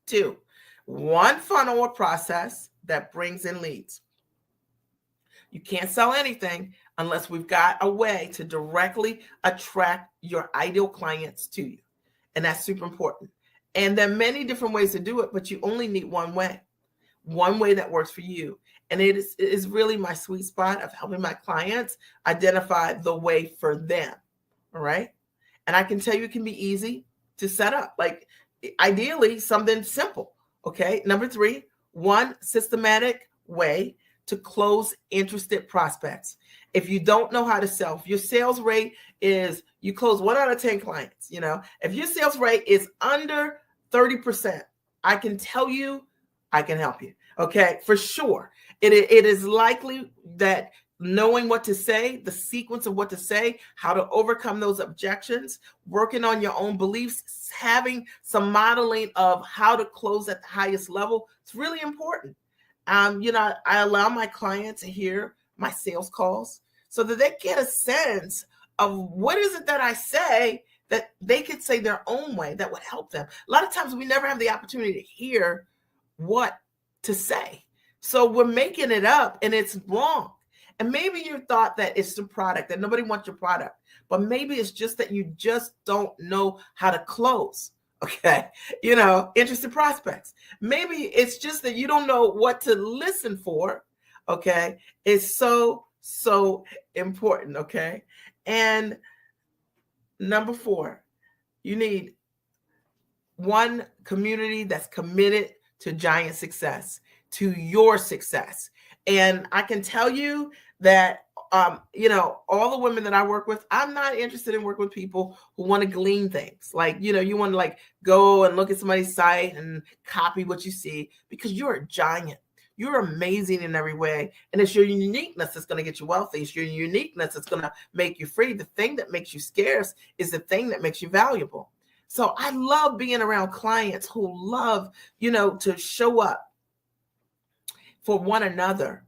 S1: 2, one funnel or process that brings in leads. You can't sell anything unless we've got a way to directly attract your ideal clients to you. And that's super important. And there are many different ways to do it, but you only need one way that works for you. And it is really my sweet spot of helping my clients identify the way for them. All right. And I can tell you it can be easy to set up, like ideally something simple. Okay. Number 3, one systematic way to close interested prospects. If you don't know how to sell, if your sales rate is, you close 1 out of 10 clients, if your sales rate is under 30%, I can tell you, I can help you. Okay. For sure. It is likely that knowing what to say, the sequence of what to say, how to overcome those objections, working on your own beliefs, having some modeling of how to close at the highest level, it's really important. I allow my clients to hear my sales calls so that they get a sense of what is it that I say that they could say their own way that would help them. A lot of times we never have the opportunity to hear what to say. So we're making it up and it's wrong. And maybe you thought that it's the product, that nobody wants your product, but maybe it's just that you just don't know how to close. Okay. Interested prospects. Maybe it's just that you don't know what to listen for. Okay. It's so, so important. Okay. And number 4, you need one community that's committed to giant success, to your success. And I can tell you that all the women that I work with, I'm not interested in working with people who want to glean things. Like, you want to like go and look at somebody's site and copy what you see, because you're a giant. You're amazing in every way. And it's your uniqueness that's going to get you wealthy. It's your uniqueness that's going to make you free. The thing that makes you scarce is the thing that makes you valuable. So I love being around clients who love, to show up for one another,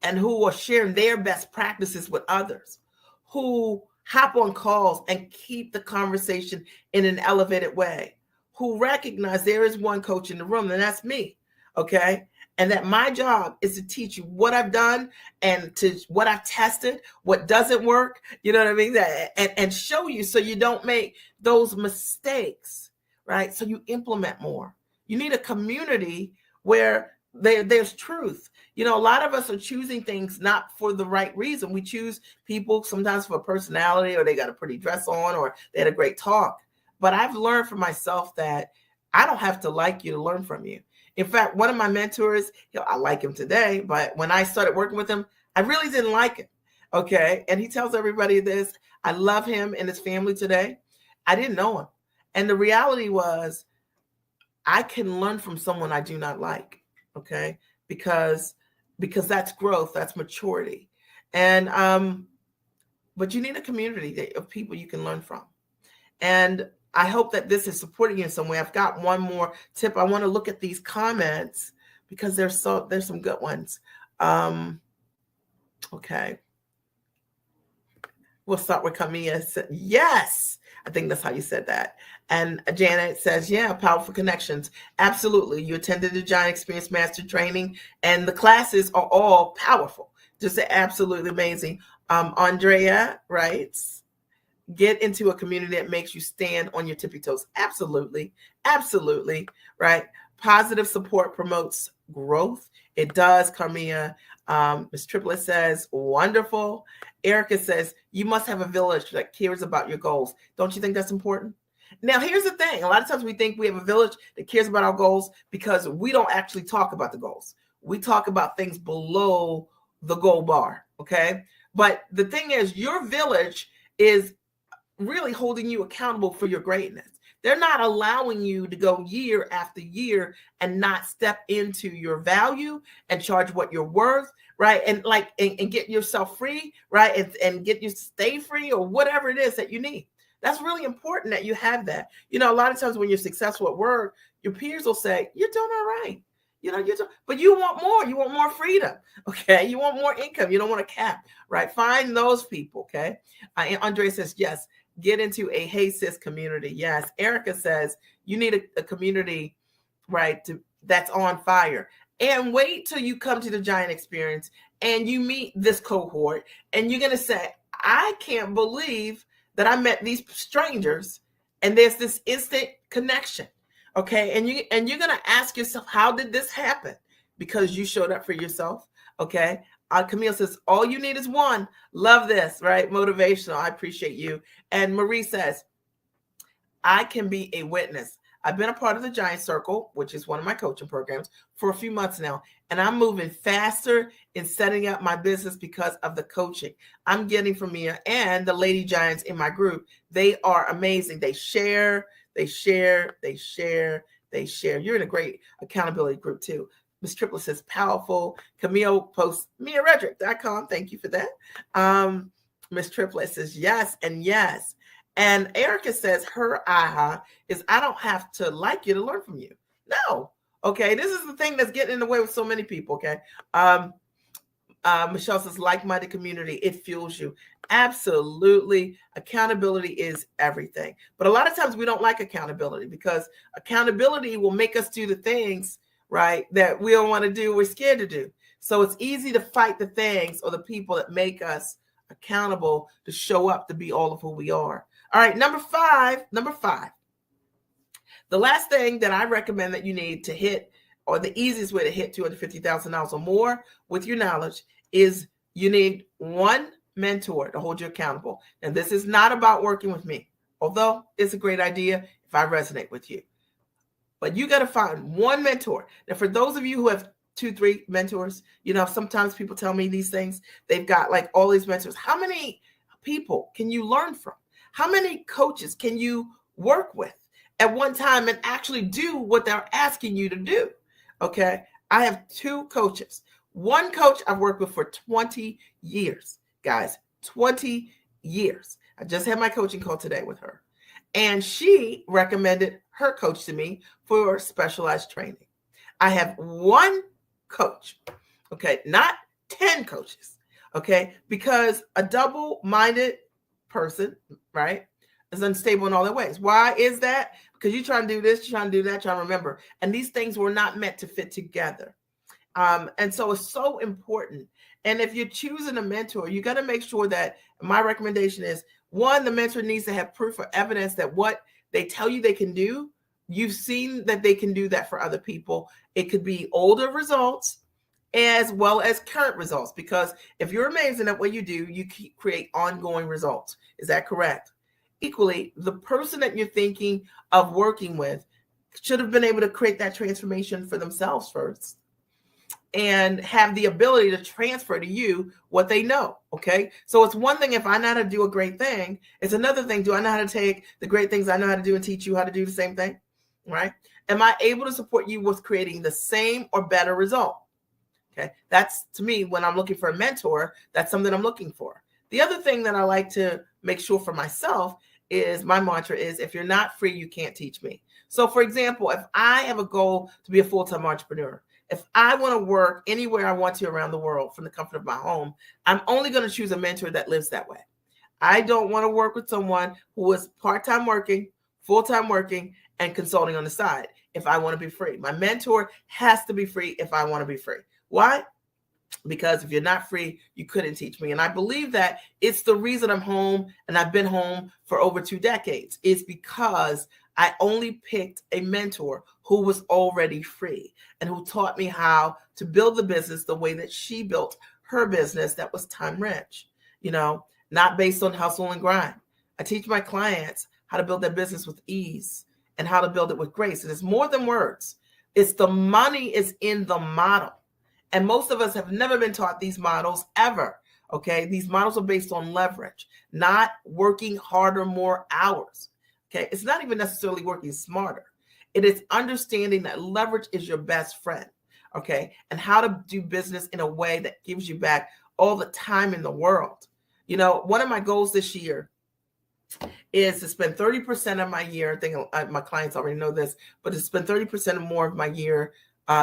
S1: and who are sharing their best practices with others, who hop on calls and keep the conversation in an elevated way, who recognize there is one coach in the room, and that's me, okay? And that my job is to teach you what I've done and to what I've tested, what doesn't work, you know what I mean? And show you so you don't make those mistakes, right? So you implement more. You need a community where there's truth. A lot of us are choosing things not for the right reason. We choose people sometimes for personality, or they got a pretty dress on, or they had a great talk. But I've learned for myself that I don't have to like you to learn from you. In fact, one of my mentors, I like him today, but when I started working with him, I really didn't like him. Okay. And he tells everybody this. I love him and his family today. I didn't know him. And the reality was, I can learn from someone I do not like. Okay. Because that's growth, that's maturity. And but you need a community of people you can learn from. And I hope that this is supporting you in some way. I've got one more tip. I want to look at these comments because there's some good ones. Okay. We'll start with Camilla. Yes, I think that's how you said that. And Janet says, yeah, powerful connections. Absolutely. You attended the Giant Experience Master Training, and the classes are all powerful. Just absolutely amazing. Andrea writes, get into a community that makes you stand on your tippy toes. Absolutely. Absolutely. Right. Positive support promotes growth. It does, Carmia. Ms. Triplet says, wonderful. Erica says, you must have a village that cares about your goals. Don't you think that's important? Now, here's the thing. A lot of times we think we have a village that cares about our goals because we don't actually talk about the goals. We talk about things below the goal bar. Okay. But the thing is, your village is really holding you accountable for your greatness. They're not allowing you to go year after year and not step into your value and charge what you're worth, right? And get yourself free, right? And get you stay free, or whatever it is that you need. That's really important that you have that. A lot of times when you're successful at work, your peers will say, you're doing all right. But you want more. You want more freedom. Okay. You want more income. You don't want a cap, right? Find those people. Okay. Andre says, yes. Get into a Hey Sis community. Yes. Erica says you need a community, right, that's on fire. And wait till you come to the Giant Experience and you meet this cohort, and you're going to say, I can't believe that I met these strangers, and there's this instant connection. Okay. And you're going to ask yourself, how did this happen? Because you showed up for yourself. Okay. Camille says, all you need is one. Love this, right? Motivational. I appreciate you. And Marie says, I can be a witness. I've been a part of the Giant Circle, which is one of my coaching programs, for a few months now. And I'm moving faster in setting up my business because of the coaching I'm getting from Mia and the Lady Giants in my group. They are amazing. They share. You're in a great accountability group too. Ms. Triplet says, powerful. Camille posts miaredrick.com. Thank you for that. Ms. Triplet says, yes and yes. And Erica says her aha is, I don't have to like you to learn from you. No. Okay. This is the thing that's getting in the way with so many people. Okay. Michelle says, like-minded community, it fuels you. Absolutely. Accountability is everything. But a lot of times we don't like accountability because accountability will make us do the things, right, that we don't want to do, we're scared to do. So it's easy to fight the things or the people that make us accountable to show up to be all of who we are. All right, number five. The last thing that I recommend that you need to hit, or the easiest way to hit $250,000 or more with your knowledge, is you need one mentor to hold you accountable. And this is not about working with me, although it's a great idea if I resonate with you. But you got to find one mentor. Now, for those of you who have 2, 3 mentors. Sometimes people tell me these things. They've got like all these mentors. How many people can you learn from? How many coaches can you work with at one time and actually do what they're asking you to do? Okay. I have 2 coaches. One coach I've worked with for 20 years, guys, 20 years. I just had my coaching call today with her, and she recommended her coach to me for specialized training. I have one coach, okay, not 10 coaches, okay, because a double-minded person, right, is unstable in all their ways. Why is that? Because you're trying to do this, you're trying to do that, trying to remember. And these things were not meant to fit together. And so it's so important. And if you're choosing a mentor, you got to make sure that my recommendation is, one, the mentor needs to have proof or evidence that what they tell you they can do, you've seen that they can do that for other people. It could be older results as well as current results, because if you're amazing at what you do, you create ongoing results. Is that correct? Equally, the person that you're thinking of working with should have been able to create that transformation for themselves first and have the ability to transfer to you what they know. Okay. So it's one thing if I know how to do a great thing. It's another thing, do I know how to take the great things I know how to do and teach you how to do the same thing? Right? Am I able to support you with creating the same or better result? Okay. That's, to me, when I'm looking for a mentor, that's something I'm looking for. The other thing that I like to make sure for myself is, my mantra is, if you're not free, you can't teach me. So for example, if I have a goal to be a full-time entrepreneur, if I want to work anywhere I want to around the world from the comfort of my home, I'm only going to choose a mentor that lives that way. I don't want to work with someone who is part-time working, full-time working, and consulting on the side if I want to be free. My mentor has to be free if I want to be free. Why? Because if you're not free, you couldn't teach me. And I believe that it's the reason I'm home, and I've been home for over 2 decades. It's because I only picked a mentor who was already free and who taught me how to build the business the way that she built her business that was time rich, not based on hustle and grind. I teach my clients how to build their business with ease and how to build it with grace. And it's more than words. It's the money is in the model. And most of us have never been taught these models ever. Okay. These models are based on leverage, not working harder, more hours. Okay. It's not even necessarily working smarter. It is understanding that leverage is your best friend. Okay. And how to do business in a way that gives you back all the time in the world. One of my goals this year is to spend 30% of my year. I think my clients already know this, but to spend 30% or more of my year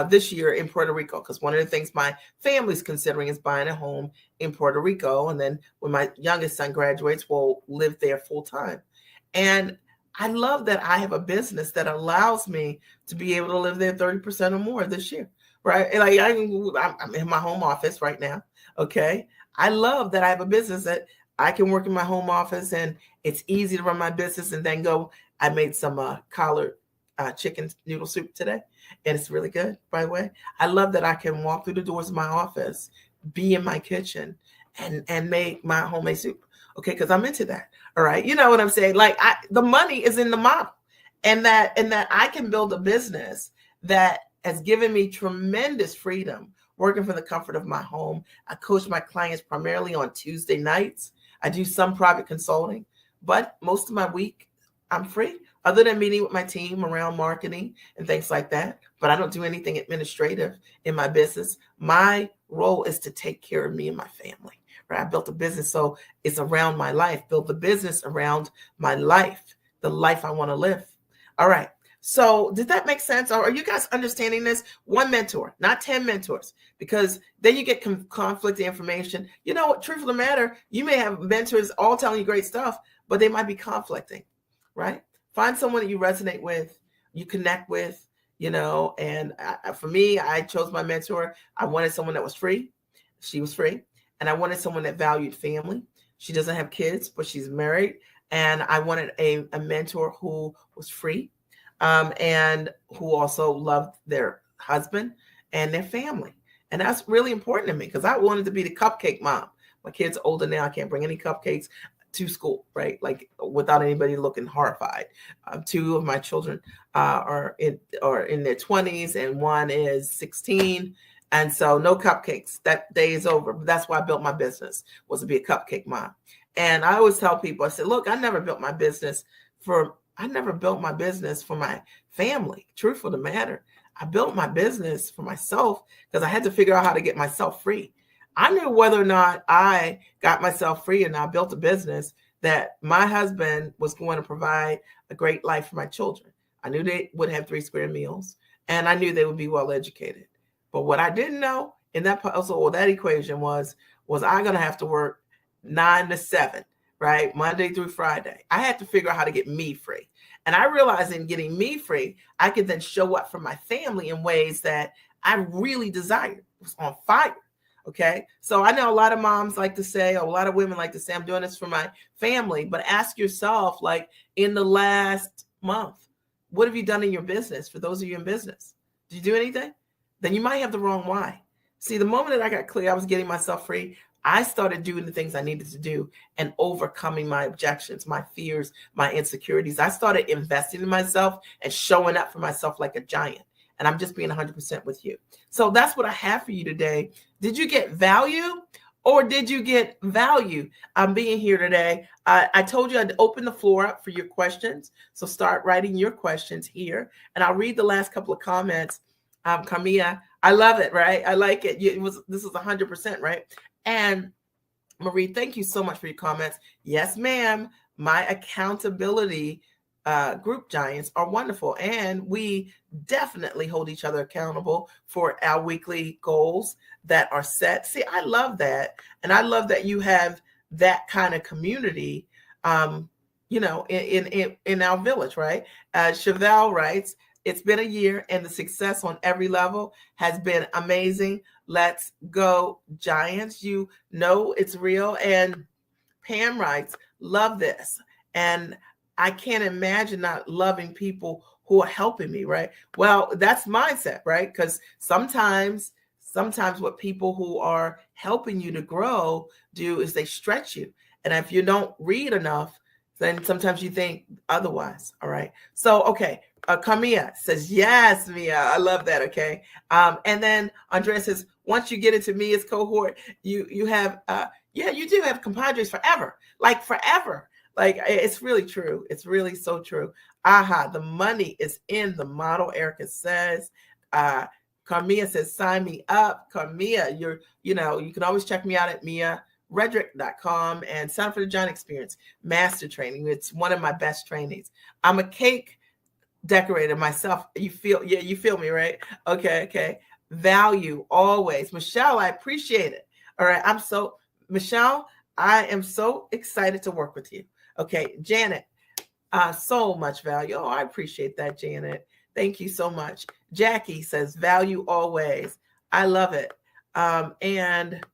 S1: this year in Puerto Rico, because one of the things my family's considering is buying a home in Puerto Rico. And then when my youngest son graduates, we'll live there full time. And I love that I have a business that allows me to be able to live there 30% or more this year, right? Like I'm in my home office right now. Okay. I love that I have a business that I can work in my home office, and it's easy to run my business and then go. I made some collard chicken noodle soup today, and it's really good, by the way. I love that I can walk through the doors of my office, be in my kitchen, and make my homemade soup. Okay, because I'm into that. All right, you know what I'm saying? Like the money is in the model, and that I can build a business that has given me tremendous freedom working from the comfort of my home. I coach my clients primarily on Tuesday nights. I do some private consulting, but most of my week I'm free, other than meeting with my team around marketing and things like that. But I don't do anything administrative in my business. My role is to take care of me and my family. Right? I built a business, so it's around my life. Build the business around my life, the life I want to live. All right. So did that make sense? Or are you guys understanding this? One mentor, not 10 mentors, because then you get conflicting information. You know what? Truth of the matter, you may have mentors all telling you great stuff, but they might be conflicting, right? Find someone that you resonate with, you connect with, and for me, I chose my mentor. I wanted someone that was free. She was free. And I wanted someone that valued family. She doesn't have kids, but she's married. And I wanted a mentor who was free, and who also loved their husband and their family. And that's really important to me, because I wanted to be the cupcake mom. My kids are older now. I can't bring any cupcakes to school, right? Like without anybody looking horrified. 2 of my children are in their 20s, and one is 16. And so no cupcakes. That day is over. But that's why I built my business, was to be a cupcake mom. And I always tell people, I said, look, I never built my business for my family. Truth of the matter, I built my business for myself because I had to figure out how to get myself free. I knew whether or not I got myself free and I built a business that my husband was going to provide a great life for my children. I knew they would have 3 square meals, and I knew they would be well educated. But what I didn't know in that puzzle or that equation was I going to have to work 9 to 7, right? Monday through Friday. I had to figure out how to get me free. And I realized in getting me free, I could then show up for my family in ways that I really desired. It was on fire. Okay. So I know a lot of moms like to say, or a lot of women like to say, I'm doing this for my family. But ask yourself, like, in the last month, what have you done in your business? For those of you in business, did you do anything? Then you might have the wrong why. See, the moment that I got clear, I was getting myself free, I started doing the things I needed to do and overcoming my objections, my fears, my insecurities. I started investing in myself and showing up for myself like a giant. And I'm just being 100% with you. So that's what I have for you today. Did you get value, or did you get value? I'm being here today. I told you I'd open the floor up for your questions. So start writing your questions here. And I'll read the last couple of comments. Camilla, I love it, right? I like it. This is 100%, right? And Marie, thank you so much for your comments. Yes, ma'am. My accountability group giants are wonderful. And we definitely hold each other accountable for our weekly goals that are set. See, I love that. And I love that you have that kind of community, in our village, right? Chevelle writes, it's been a year and the success on every level has been amazing. Let's go, Giants. You know it's real. And Pam writes, love this. And I can't imagine not loving people who are helping me, right? Well, that's mindset, right? Because sometimes what people who are helping you to grow do is they stretch you. And if you don't read enough, then sometimes you think otherwise. All right. So, okay. Camilla says, yes, Mia. I love that. Okay. And then Andrea says, once you get into Mia's cohort, you have, you do have compadres forever, like forever. Like, it's really true. It's really so true. The money is in the model, Erica says. Carmia says, sign me up. Carmia, you can always check me out at miaredrick.com and sign up for the Giant Experience Master Training. It's one of my best trainings. I'm a cake decorator myself. You feel me, right? Okay. Value always. Michelle, I appreciate it. All right. Michelle, I am so excited to work with you. Okay. Janet, so much value. Oh, I appreciate that, Janet. Thank you so much. Jackie says, value always. I love it. And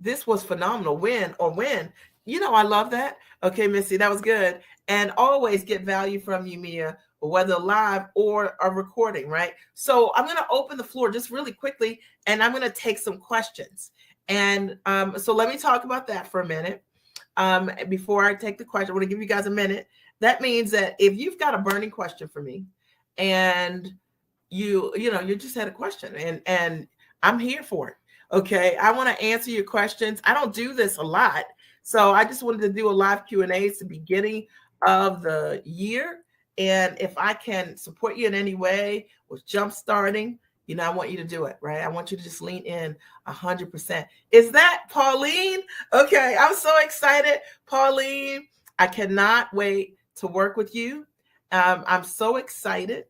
S1: this was phenomenal. Win. I love that. Okay, Missy, that was good. And always get value from you, Mia, whether live or a recording, right? So I'm going to open the floor just really quickly, and I'm going to take some questions. And so let me talk about that for a minute. Before I take the question, I want to give you guys a minute. That means that if you've got a burning question for me, and you just had a question, and I'm here for it. Okay, I want to answer your questions. I don't do this a lot, so I just wanted to do a live Q&A. It's the beginning of the year, and if I can support you in any way with jump starting, I want you to do it, right? I want you to just lean in 100%. Is that Pauline? Okay, I'm so excited, Pauline. I cannot wait to work with you. I'm so excited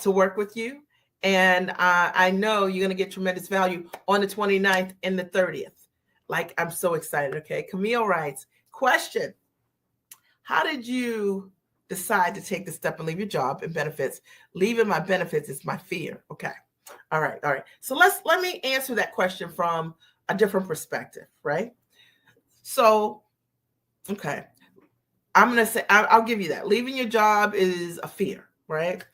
S1: to work with you. And I know you're going to get tremendous value on the 29th and the 30th. Like, I'm so excited. Okay. Camille writes, question, how did you decide to take the step and leave your job and benefits? Leaving my benefits is my fear. Okay. All right. So let me answer that question from a different perspective, right? So, okay. I'm going to say, I'll give you that. Leaving your job is a fear, right?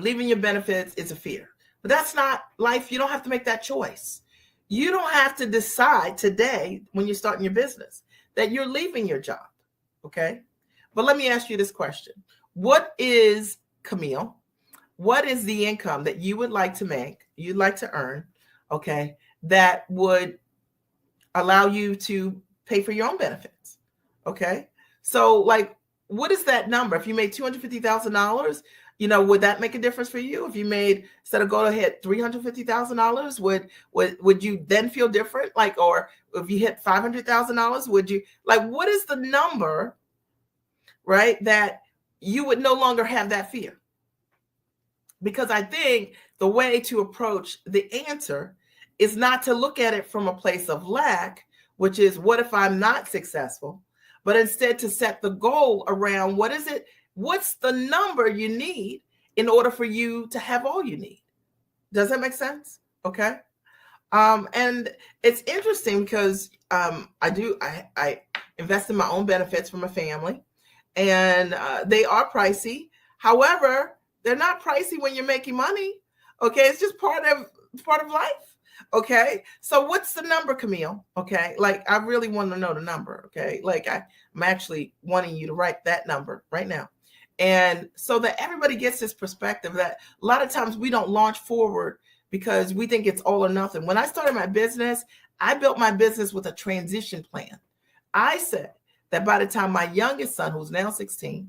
S1: Leaving your benefits is a fear. But that's not life. You don't have to make that choice. You don't have to decide today when you're starting your business that you're leaving your job, okay? But let me ask you this question. Camille, what is the income that you would like to make, you'd like to earn okay, that would allow you to pay for your own benefits. Okay. So, like, what is that number? If you made $250,000, would that make a difference for you? If you made, instead of go ahead, $350,000, would you then feel different? Like, or if you hit $500,000, would you, like, what is the number, right, that you would no longer have that fear? Because I think the way to approach the answer is not to look at it from a place of lack, which is, what if I'm not successful? But instead to set the goal around, what's the number you need in order for you to have all you need? Does that make sense? Okay. And it's interesting because I invest in my own benefits for my family, and they are pricey. However, they're not pricey when you're making money. Okay, it's just part of life. Okay, so what's the number, Camille? Okay, like, I really want to know the number. Okay, like, I'm actually wanting you to write that number right now, and so that everybody gets this perspective that a lot of times we don't launch forward because we think it's all or nothing. When I started my business, I built my business with a transition plan. I said that by the time my youngest son, who's now 16,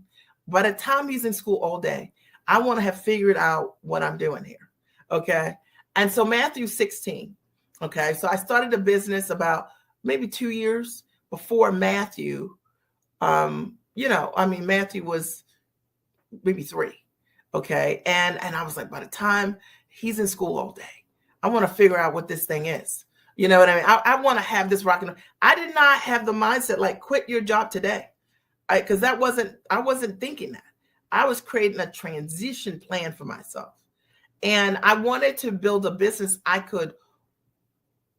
S1: by the time he's in school all day, I want to have figured out what I'm doing here. Okay. And so Matthew's 16. Okay. So I started a business about maybe 2 years before Matthew. Matthew was maybe 3. Okay. And I was like, by the time he's in school all day, I want to figure out what this thing is. You know what I mean? I want to have this rocking. I did not have the mindset like, quit your job today. Because I wasn't thinking that. I was creating a transition plan for myself. And I wanted to build a business I could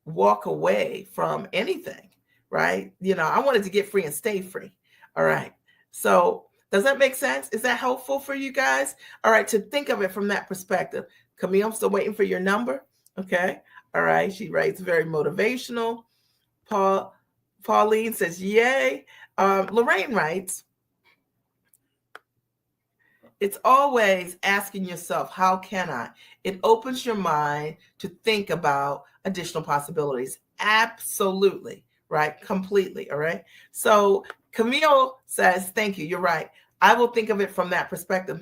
S1: walk away from anything, right? I wanted to get free and stay free. All right. So does that make sense? Is that helpful for you guys? All right. To think of it from that perspective. Camille, I'm still waiting for your number. Okay. All right. She writes very motivational. Pauline says, yay. Lorraine writes, it's always asking yourself, how can I? It opens your mind to think about additional possibilities. Absolutely, right? Completely, all right? So Camille says, thank you, you're right. I will think of it from that perspective.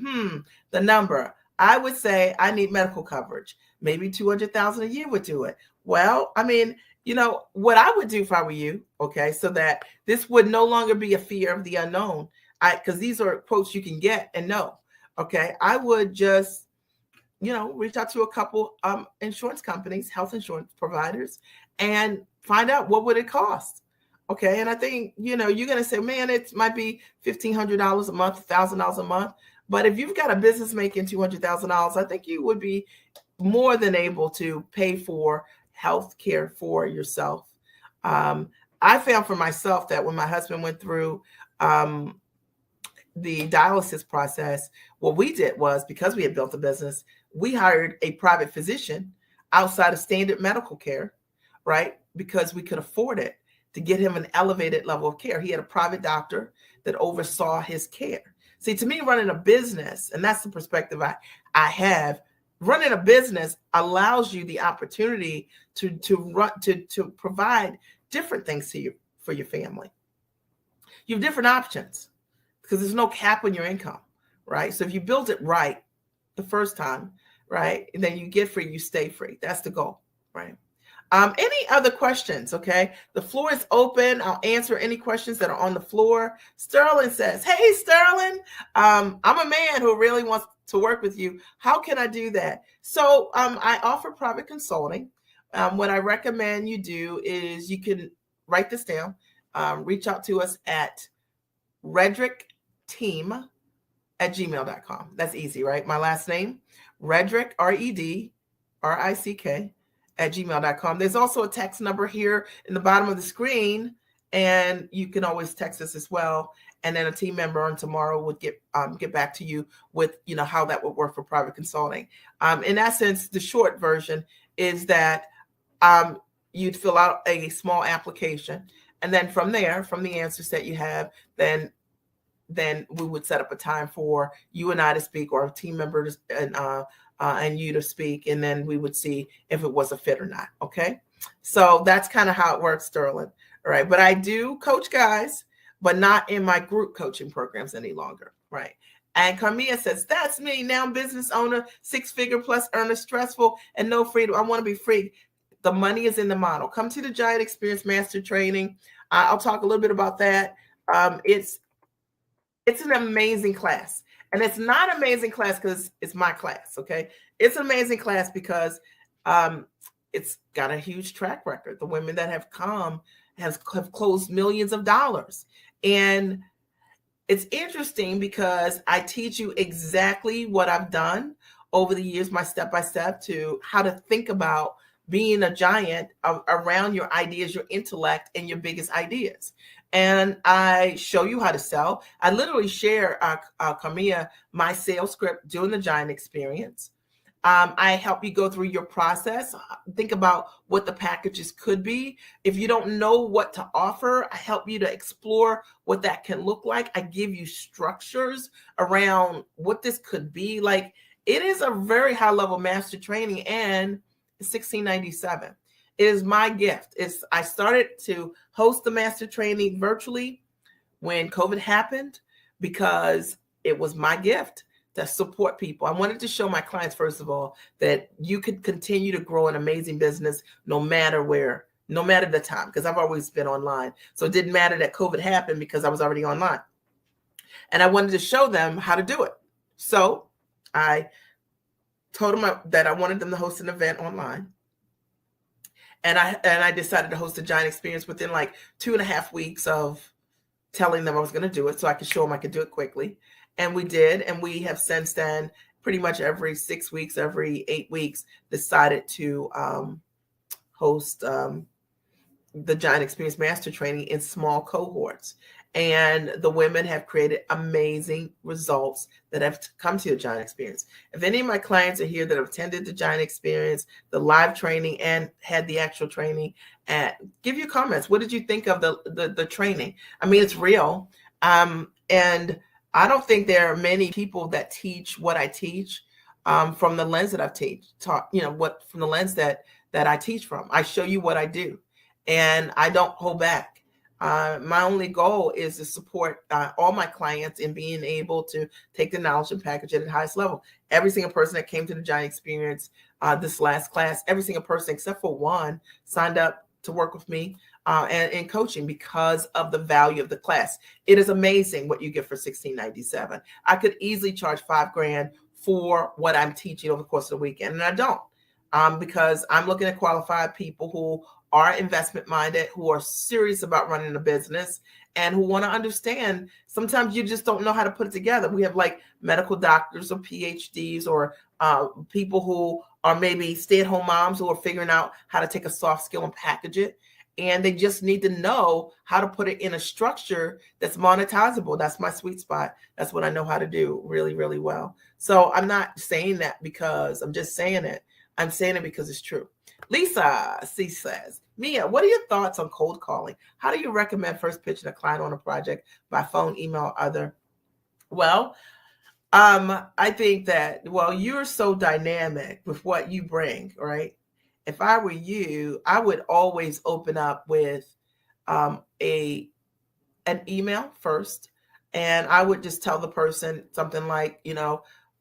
S1: The number. I would say I need medical coverage. Maybe $200,000 a year would do it. Well, I mean, what I would do if I were you, okay, so that this would no longer be a fear of the unknown, because these are quotes you can get and know. Okay, I would just, reach out to a couple insurance companies, health insurance providers, and find out what would it cost. Okay, and I think, you're going to say, man, it might be $1,500 a month, $1,000 a month. But if you've got a business making $200,000, I think you would be more than able to pay for health care for yourself. I found for myself that when my husband went through the dialysis process, what we did was, because we had built a business, we hired a private physician outside of standard medical care, right? Because we could afford it, to get him an elevated level of care. He had a private doctor that oversaw his care. See, to me, running a business, and that's the perspective I have, running a business allows you the opportunity to provide different things for your family. You have different options because there's no cap on your income, right? So if you build it right the first time, right, and then you get free, you stay free. That's the goal, right? Any other questions? Okay, the floor is open. I'll answer any questions that are on the floor. Sterling says, hey, Sterling, I'm a man who really wants to work with you. How can I do that? So I offer private consulting. What I recommend you do is, you can write this down, reach out to us at redrickteam@gmail.com. That's easy, right? My last name, Redrick, REDRICK, @gmail.com. There's also a text number here in the bottom of the screen, and you can always text us as well. And then a team member on tomorrow would get back to you with, how that would work for private consulting. In essence, the short version is that you'd fill out a small application, and then from there, from the answers that you have, then we would set up a time for you and I to speak, or a team member and and you to speak, and then we would see if it was a fit or not. Okay. So that's kind of how it works, Sterling. All right. But I do coach guys, but not in my group coaching programs any longer. Right. And Carmia says, that's me now, business owner, 6-figure plus earner, stressful and no freedom. I want to be free. The money is in the model. Come to the Giant Experience Master Training. I'll talk a little bit about that. It's an amazing class. And it's not an amazing class because it's my class, okay? It's an amazing class because it's got a huge track record. The women that have come have closed millions of dollars. And it's interesting because I teach you exactly what I've done over the years, my step-by-step to how to think about being a giant around your ideas, your intellect, and your biggest ideas. And I show you how to sell. I literally share, Camilla, my sales script during the Giant Experience. I help you go through your process. Think about what the packages could be. If you don't know what to offer, I help you to explore what that can look like. I give you structures around what this could be. Like, it is a very high level master training, and $16.97. It is my gift. I started to host the master training virtually when COVID happened because it was my gift to support people. I wanted to show my clients, first of all, that you could continue to grow an amazing business no matter where, no matter the time, because I've always been online. So it didn't matter that COVID happened because I was already online. And I wanted to show them how to do it. So I told them that I wanted them to host an event online. And I decided to host a Giant Experience within like 2.5 weeks of telling them I was going to do it, so I could show them I could do it quickly. And we did. And we have since then, pretty much every 6 weeks, every 8 weeks, decided to host the Giant Experience Master Training in small cohorts. And the women have created amazing results that have come to the Giant Experience. If any of my clients are here that have attended the Giant Experience, the live training, and had the actual training, give your comments. What did you think of the training? I mean, it's real. And I don't think there are many people that teach what I teach from the lens that I've taught, from the lens that I teach from. I show you what I do, and I don't hold back. My only goal is to support all my clients in being able to take the knowledge and package it at the highest level. Every single person that came to the Giant Experience this last class, every single person except for one signed up to work with me and in coaching because of the value of the class. It is amazing what you get for $16.97. I could easily charge $5,000 for what I'm teaching over the course of the weekend, and I don't, because I'm looking at qualified people who are investment minded, who are serious about running a business, and who want to understand. Sometimes you just don't know how to put it together. We have like medical doctors or PhDs or people who are maybe stay-at-home moms who are figuring out how to take a soft skill and package it. And they just need to know how to put it in a structure that's monetizable. That's my sweet spot. That's what I know how to do really, really well. So I'm not saying that because I'm just saying it. I'm saying it because it's true. Lisa C says, Mia, what are your thoughts on cold calling? How do you recommend first pitching a client on a project by phone, email, or other? Well, I think that, you're so dynamic with what you bring, right? If I were you, I would always open up with an email first. And I would just tell the person something like, a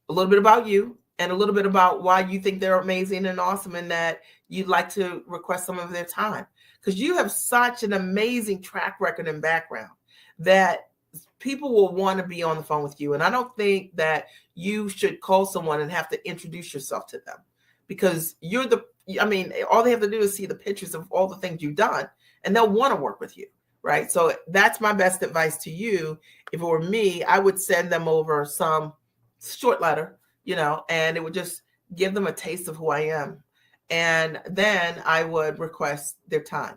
S1: little bit about you and a little bit about why you think they're amazing and awesome and that you'd like to request some of their time. Because you have such an amazing track record and background that people will want to be on the phone with you. And I don't think that you should call someone and have to introduce yourself to them, because all they have to do is see the pictures of all the things you've done and they'll want to work with you, right? So that's my best advice to you. If it were me, I would send them over some short letter, and it would just give them a taste of who I am. And then I would request their time.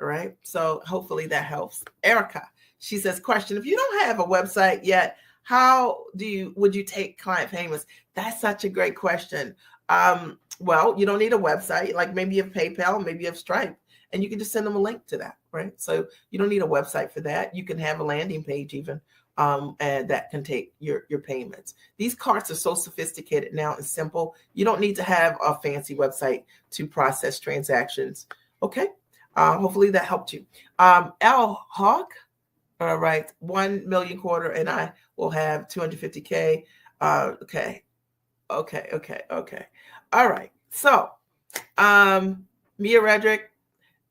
S1: All right. So hopefully that helps. Erica, she says, question, if you don't have a website yet, how would you take client payments? That's such a great question. Well, you don't need a website. Like maybe you have PayPal, maybe you have Stripe, and you can just send them a link to that, right? So you don't need a website for that. You can have a landing page even and that can take your payments. These carts are so sophisticated now and simple. You don't need to have a fancy website to process transactions. Okay. Hopefully that helped you. L Hawk. All right. 1 million quarter, and I will have 250K. Okay. All right. So, Mia Redrick,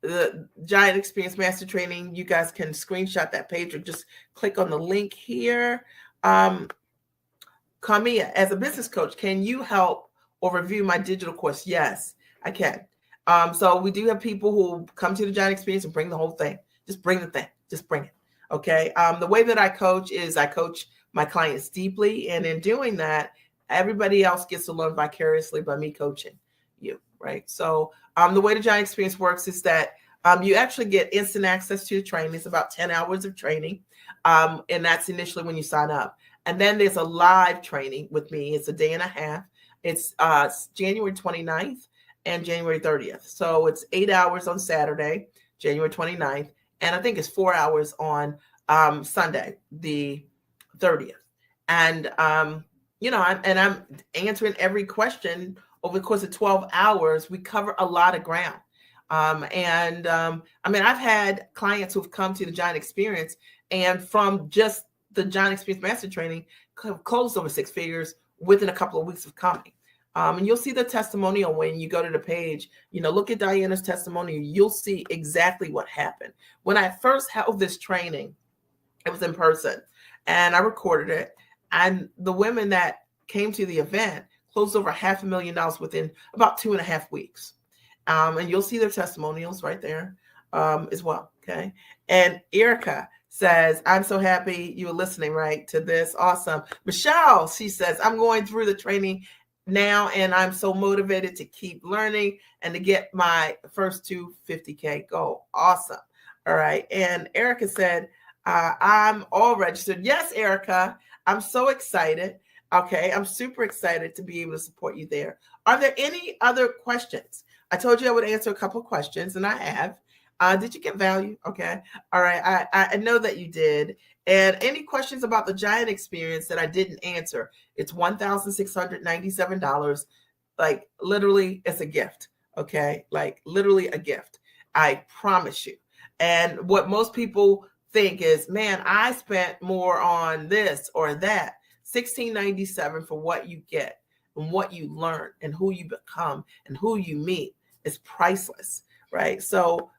S1: the Giant Experience Master Training, you guys can screenshot that page or just click on the link here. Kamia, as a business coach, can you help or review my digital course? Yes, I can. So we do have people who come to the Giant Experience and bring the whole thing. Just bring the thing. Just bring it. Okay. The way that I coach is I coach my clients deeply, and in doing that, everybody else gets to learn vicariously by me coaching you, right? So the way the Giant Experience works is that you actually get instant access to the training. It's about 10 hours of training, and that's initially when you sign up. And then there's a live training with me. It's a day and a half. It's January 29th and January 30th. So it's 8 hours on Saturday, January 29th, and I think it's 4 hours on Sunday, the 30th. And I'm answering every question over the course of 12 hours. We cover a lot of ground. I've had clients who've come to the Giant Experience and from just the Giant Experience Master Training closed over 6 figures within a couple of weeks of coming. And you'll see the testimonial when you go to the page. Look at Diana's testimonial. You'll see exactly what happened. When I first held this training, it was in person, and I recorded it. And the women that came to the event closed over $500,000 within about 2.5 weeks. And you'll see their testimonials right there as well. Okay. And Erica says, I'm so happy you were listening right to this. Awesome. Michelle, she says, I'm going through the training now, and I'm so motivated to keep learning and to get my first 250K goal. Awesome. All right. And Erica said, I'm all registered. Yes, Erica, I'm so excited. Okay. I'm super excited to be able to support you there. Are there any other questions? I told you I would answer a couple of questions, and I have. Did you get value? Okay. All right. I know that you did. And any questions about the Giant Experience that I didn't answer? It's $1,697. Like literally, it's a gift. Okay. Like literally a gift. I promise you. And what most people think is, man, I spent more on this or that. $1,697 for what you get and what you learn and who you become and who you meet is priceless, right? So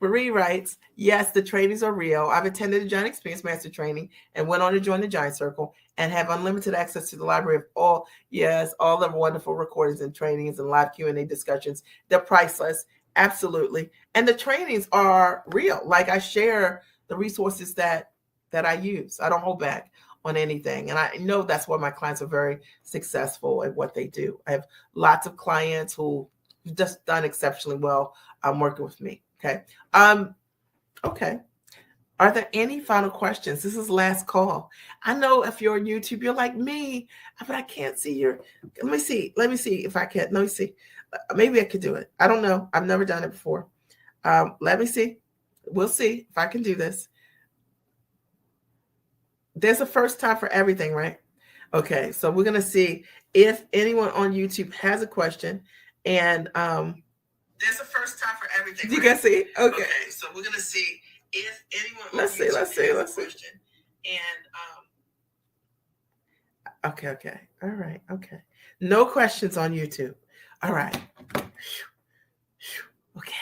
S1: Marie writes, yes, the trainings are real. I've attended the Giant Experience Master Training and went on to join the Giant Circle and have unlimited access to the library of all the wonderful recordings and trainings and live Q&A discussions. They're priceless. Absolutely. And the trainings are real. Like I share the resources that I use. I don't hold back on anything. And I know that's why my clients are very successful at what they do. I have lots of clients who just done exceptionally well working with me. Okay. Okay. Are there any final questions? This is last call. I know if you're on YouTube, you're like me, but I can't see your. Let me see if I can. Let me see. Maybe I could do it. I don't know. I've never done it before. Let me see. We'll see if I can do this. There's a first time for everything, right? Okay. So we're going to see if anyone on YouTube has a question. And there's a first time for everything. You can see. Okay. So we're gonna see if anyone. Let's see. Has a question. And okay. All right. Okay. No questions on YouTube. All right. Okay.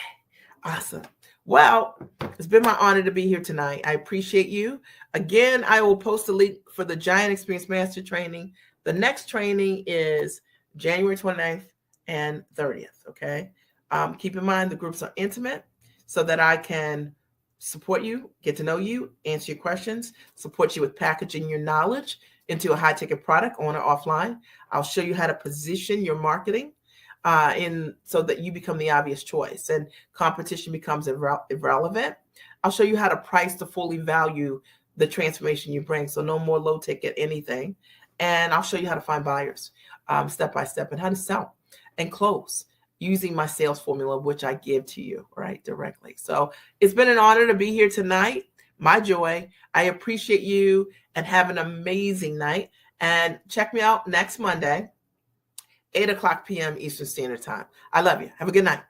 S1: Awesome. Well, it's been my honor to be here tonight. I appreciate you. Again, I will post a link for the Giant Experience Master Training. The next training is January 29th and 30th. Okay. Keep in mind the groups are intimate so that I can support you, get to know you, answer your questions, support you with packaging your knowledge into a high ticket product on or offline. I'll show you how to position your marketing so that you become the obvious choice and competition becomes irrelevant. I'll show you how to price to fully value the transformation you bring. So no more low ticket anything. And I'll show you how to find buyers step by step and how to sell and close using my sales formula, which I give to you, right, directly. So it's been an honor to be here tonight. my joy. I appreciate you, and have an amazing night. And check me out next Monday, 8 o'clock p.m. Eastern Standard Time. I love you. Have a good night.